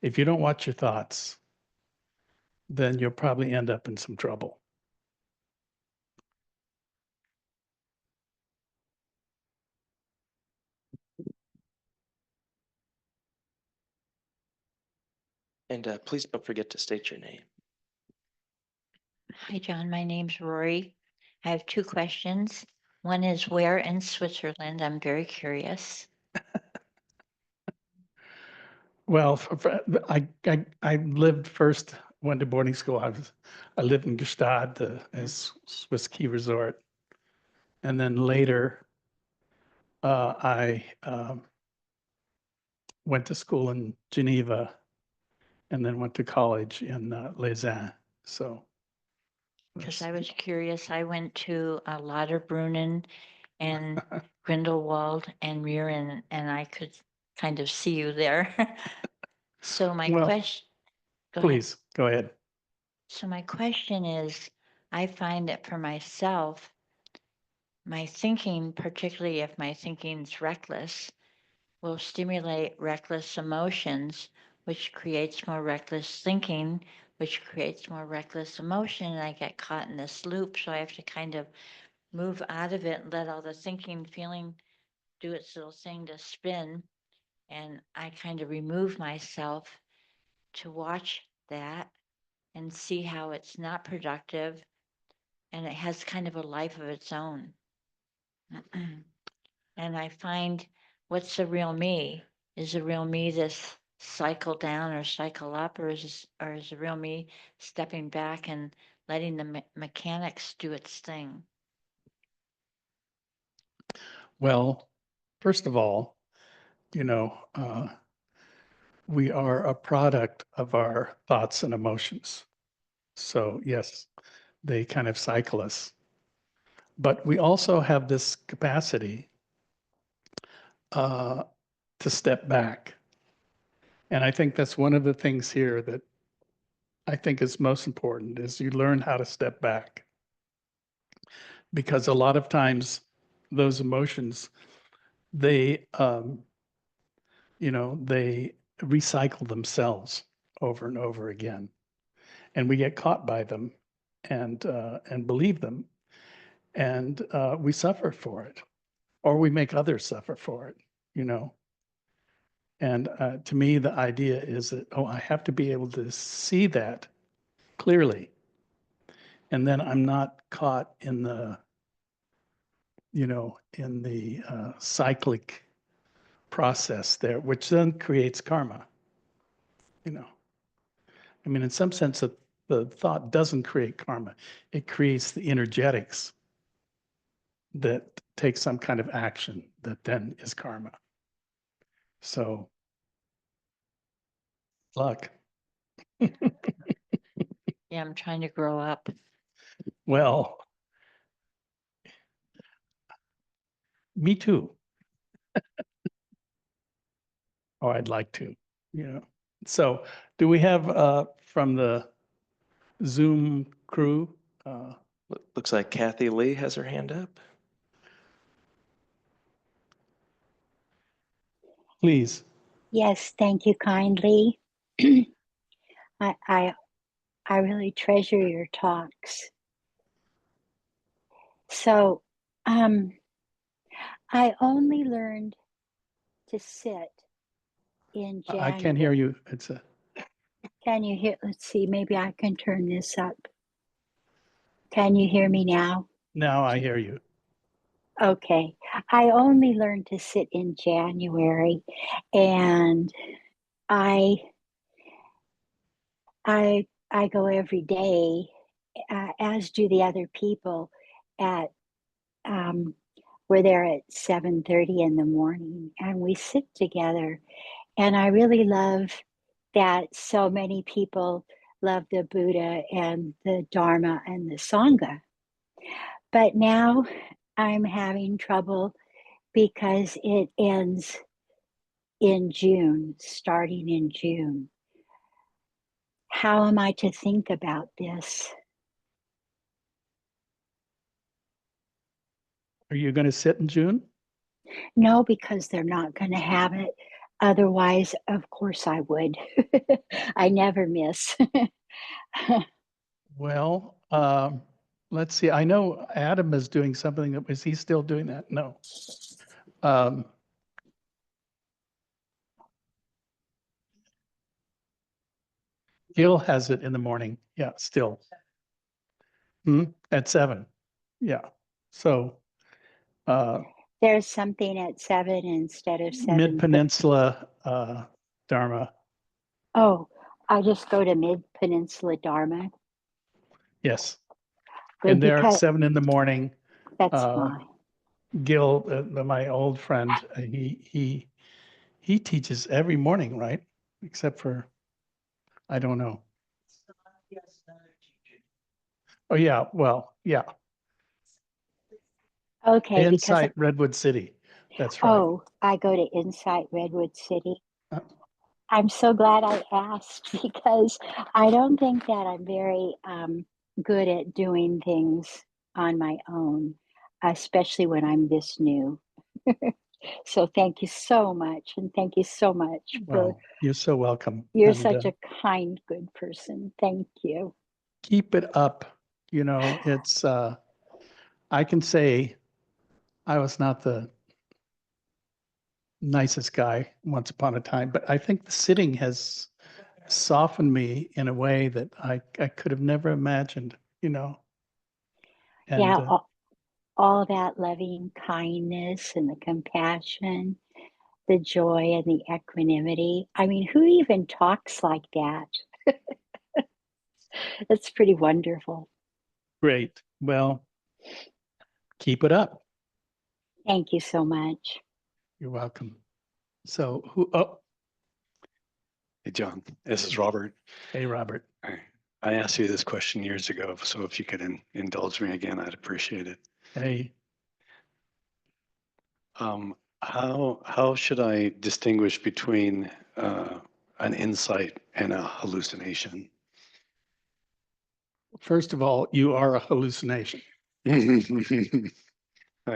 if you don't watch your thoughts, then you'll probably end up in some trouble. And please don't forget to state your name. Hi, John. My name's Rory. I have two questions. One is where in Switzerland? I'm very curious. Well, I lived first, went to boarding school. I lived in Gstaad, a Swiss ski resort. And then later, I went to school in Geneva and then went to college in Lausanne. So, Because I was curious. I went to Lauterbrunnen and Grindelwald and Muren, and I could kind of see you there. So my well, question, go ahead. please go ahead. So my question is, I find that for myself, my thinking, particularly if my thinking's reckless, will stimulate reckless emotions, which creates more reckless thinking, which creates more reckless emotion. And I get caught in this loop. So I have to kind of move out of it and let all the thinking, feeling do its little thing to spin. And I kind of remove myself to watch that and see how it's not productive and it has kind of a life of its own. And I find what's the real me? Is the real me this cycle down or cycle up, or is the real me stepping back and letting the mechanics do its thing? Well, first of all, we are a product of our thoughts and emotions. So, yes, they kind of cycle us. But we also have this capacity uh, to step back. And I think that's one of the things here that I think is most important is you learn how to step back. Because a lot of times those emotions, they, they recycle themselves over and over again. And we get caught by them and believe them. And we suffer for it, or we make others suffer for it, you know. And to me, the idea is that, I have to be able to see that clearly. And then I'm not caught in the cyclic process there, which then creates karma, you know. I mean, in some sense, the thought doesn't create karma. It creates the energetics that take some kind of action that then is karma. So, luck. Yeah, I'm trying to grow up. Well, me too. Oh, I'd like to, you know. So, do we have from the Zoom crew? Looks like Kathy Lee has her hand up. Please. Yes, thank you kindly. I, I I really treasure your talks. So, I only learned to sit in I can't hear January. you. It's a Can you hear? Let's see, maybe I can turn this up. Can you hear me now? now I hear you. Okay. I only learned to sit in January, and I I go every day, as do the other people. At we're there at 7:30 in the morning, and we sit together. And I really love that so many people love the Buddha and the Dharma and the Sangha. But now I'm having trouble because it ends in June, starting in June. How am I to think about this? Are you going to sit in June? No, because they're not going to have it. Otherwise, of course, I would. I never miss. Well, let's see. I know Adam is doing something. Is he still doing that? No. Um, Gil has it in the morning. Yeah, still. At 7. Yeah. So There's something at 7 instead of 7. Mid-Peninsula Dharma. Oh, I just go to Mid Peninsula Dharma. Yes. Good, And they're at because 7 in the morning. that's fine. Gil, my old friend, he teaches every morning, right? Except for, I don't know. Oh yeah, well, yeah. Okay, because Insight Redwood City. That's right. I go to Insight Redwood City. Uh, I'm so glad I asked because I don't think that I'm very good at doing things on my own, especially when I'm this new. So thank you so much, and thank you so much for Well, you're so welcome. you're And such a kind, good person. Thank you. keep it up. You know, it's I can say I was not the nicest guy once upon a time, but I think the sitting has softened me in a way that I could have never imagined, you know. And Yeah, all that loving kindness and the compassion, the joy and the equanimity. I mean, who even talks like that? It's pretty wonderful. great. Well, keep it up. Thank you so much. You're welcome. So who, oh, Hey, John, this is Robert. hey, Robert. I asked you this question years ago, so if you could indulge me again, I'd appreciate it. Hey, How should I distinguish between an insight and a hallucination? first of all, you are a hallucination, I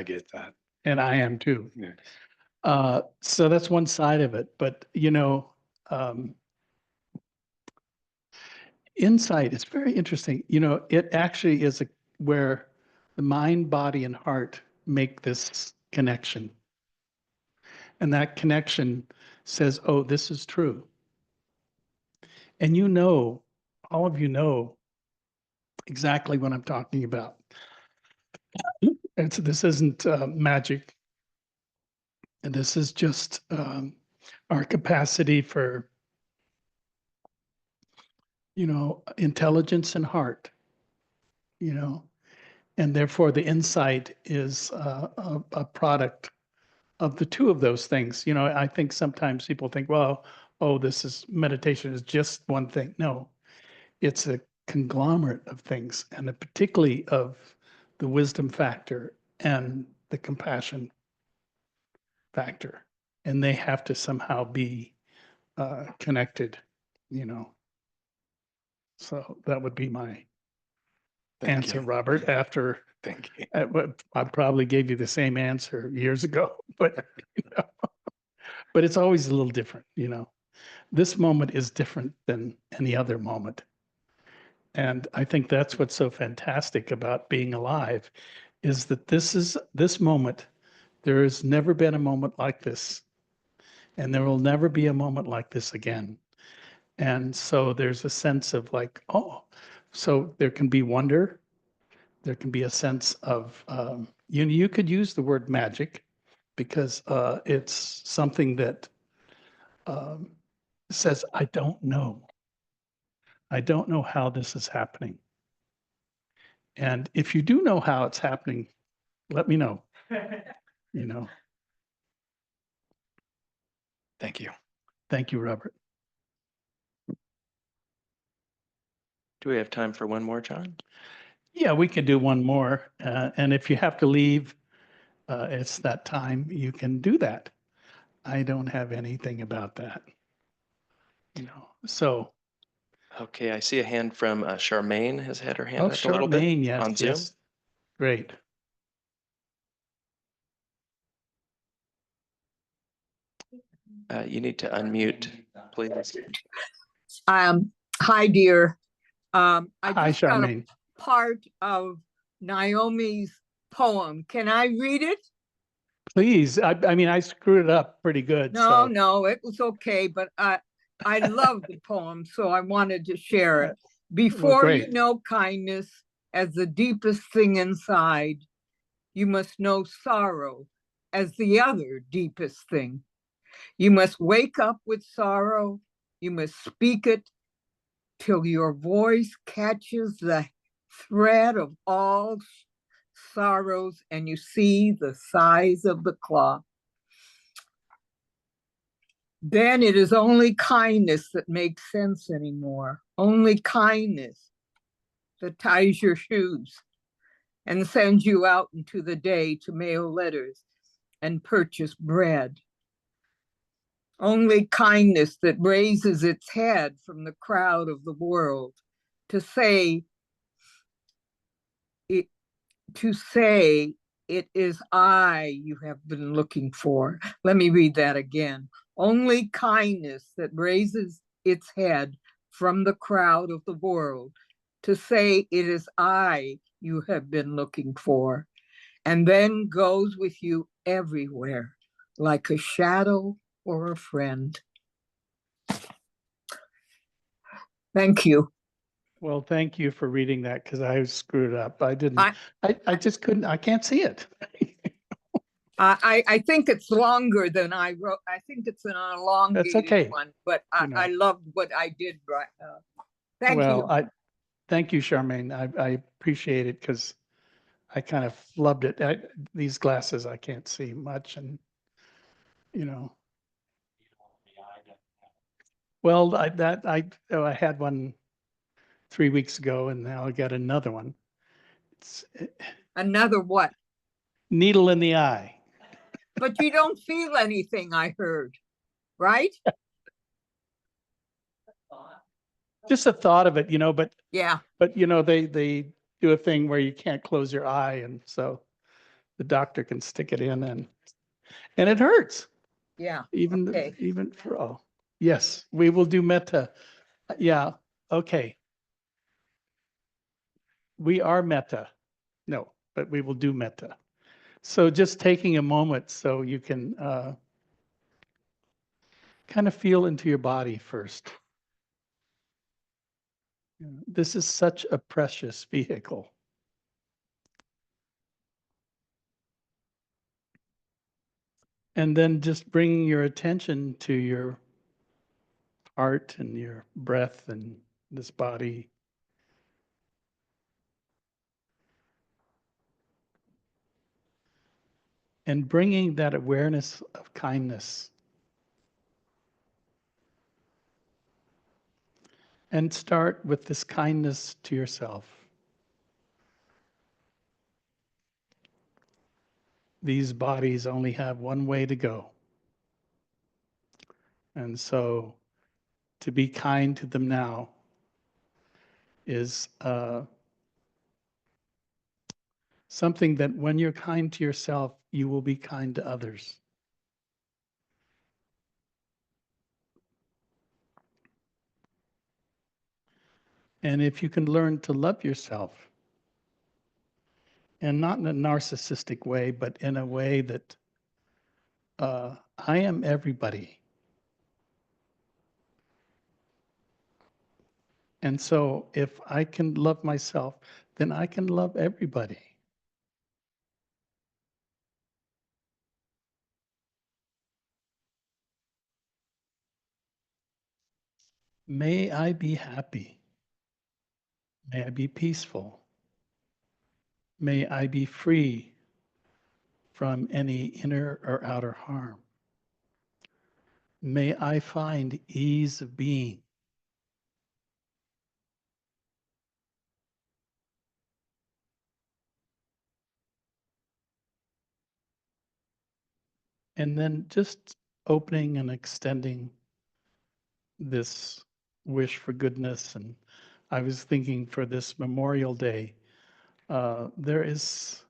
get that. and I am too. Yeah. So that's one side of it. But, you know, um, insight is very interesting. You know, it actually is where the mind, body, and heart make this connection. And that connection says, oh, this is true. And you know, all of you know exactly what I'm talking about. This isn't magic. And this is just our capacity for intelligence and heart, and therefore the insight is a product of the two of those things. I think sometimes people think, well, oh, this is meditation is just one thing. No, it's a conglomerate of things, and particularly of the wisdom factor and the compassion factor. And they have to somehow be connected, you know. So that would be my Thank answer, you. Robert, after Thank you. I probably gave you the same answer years ago, but but it's always a little different, This moment is different than any other moment. And I think that's what's so fantastic about being alive is that this moment, there has never been a moment like this. And there will never be a moment like this again. And so there's a sense of like, oh, so there can be wonder. There can be a sense of, you could use the word magic because it's something that um, says, I don't know. I don't know how this is happening. And if you do know how it's happening, let me know. You know, Thank you. thank you, Robert. Do we have time for one more, John? Yeah, we can do one more. And if you have to leave, it's that time, you can do that. I don't have anything about that. So, Okay, I see a hand from Charmaine has had her hand oh, up a little bit Charmaine, yes, on Zoom. yes. Great. You need to unmute, please. Hi, dear. I Hi, just got a Charmaine. part of Naomi's poem. Can I read it? Please. I mean, I screwed it up pretty good. No, So no, it was okay, but I love the poem, so I wanted to share it. Before you great. know kindness as the deepest thing inside, you must know sorrow as the other deepest thing. You must wake up with sorrow. You must speak it till your voice catches the thread of all sorrows and you see the size of the cloth. Then it is only kindness that makes sense anymore. Only kindness that ties your shoes and sends you out into the day to mail letters and purchase bread. Only kindness that raises its head from the crowd of the world to say it is I you have been looking for. Let me read that again. Only kindness that raises its head from the crowd of the world to say it is I you have been looking for, and then goes with you everywhere like a shadow or a friend. Thank you. Well, thank you for reading that because I screwed up. I didn't, I just couldn't, I can't see it. I think it's longer than I wrote. I think it's an elongated okay. one, but I loved what I did. Thank you. Well, thank you, Charmaine. I appreciate it because I kind of flubbed it. These glasses, I can't see much, and well, I had one 3 weeks ago, and now I got another one. It's Another what? needle in the eye. But you don't feel anything, I heard, right? Just a thought of it, but yeah. But they do a thing where you can't close your eye, and so the doctor can stick it in, and it hurts. Yeah. Even for all. Yes, we will do metta. Yeah. Okay. We are metta. No, but we will do metta. So just taking a moment so you can kind of feel into your body first. This is such a precious vehicle. And then just bringing your attention to your heart and your breath and this body. And bringing that awareness of kindness. And start with this kindness to yourself. These bodies only have one way to go. And so to be kind to them now is something that when you're kind to yourself, you will be kind to others. And if you can learn to love yourself, and not in a narcissistic way, but in a way that I am everybody. And so if I can love myself, then I can love everybody. May I be happy. May I be peaceful. May I be free from any inner or outer harm. May I find ease of being. And then just opening and extending this wish for goodness. And I was thinking for this Memorial Day, there is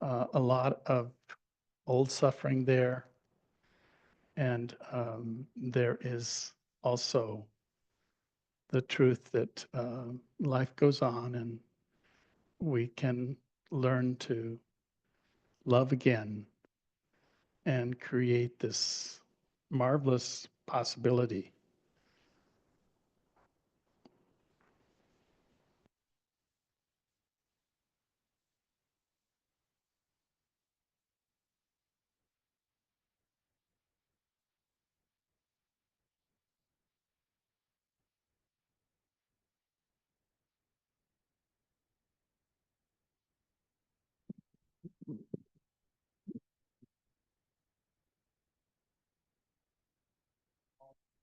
a lot of old suffering there. And there is also the truth that life goes on and we can learn to love again and create this marvelous possibility.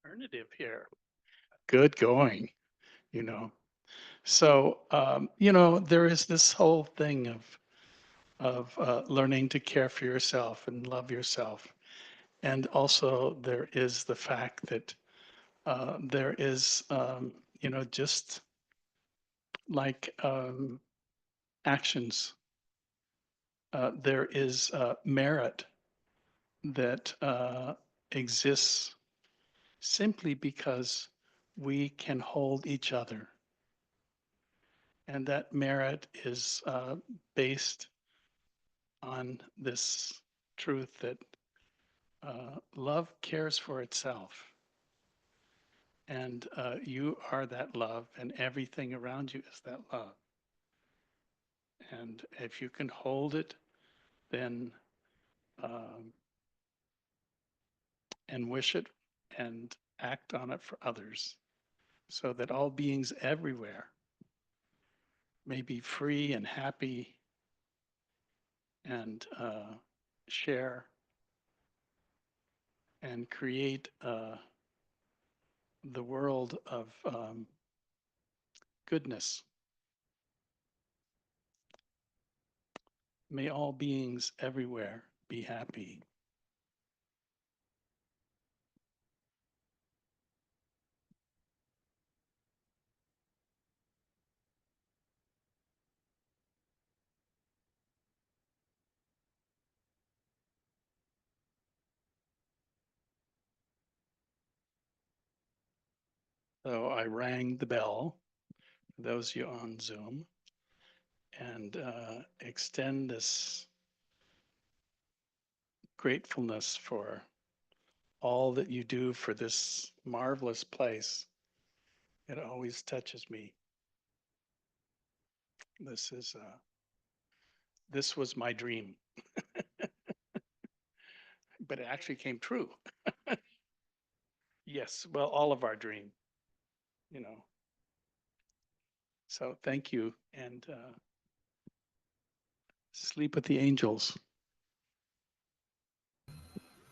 Alternative here. Good going, you know. So, there is this whole thing of learning to care for yourself and love yourself. And also there is the fact that there is, just like actions, there is merit that exists simply because we can hold each other. And that merit is based on this truth that love cares for itself. And you are that love, and everything around you is that love. And if you can hold it, then um, and wish it and act on it for others, so that all beings everywhere may be free and happy and share and create the world of goodness. May all beings everywhere be happy. So I rang the bell, for those of you on Zoom, and extend this gratefulness for all that you do for this marvelous place. It always touches me. This was my dream, but it actually came true. Yes, well, all of our dream, you know. So thank you, and sleep with the angels.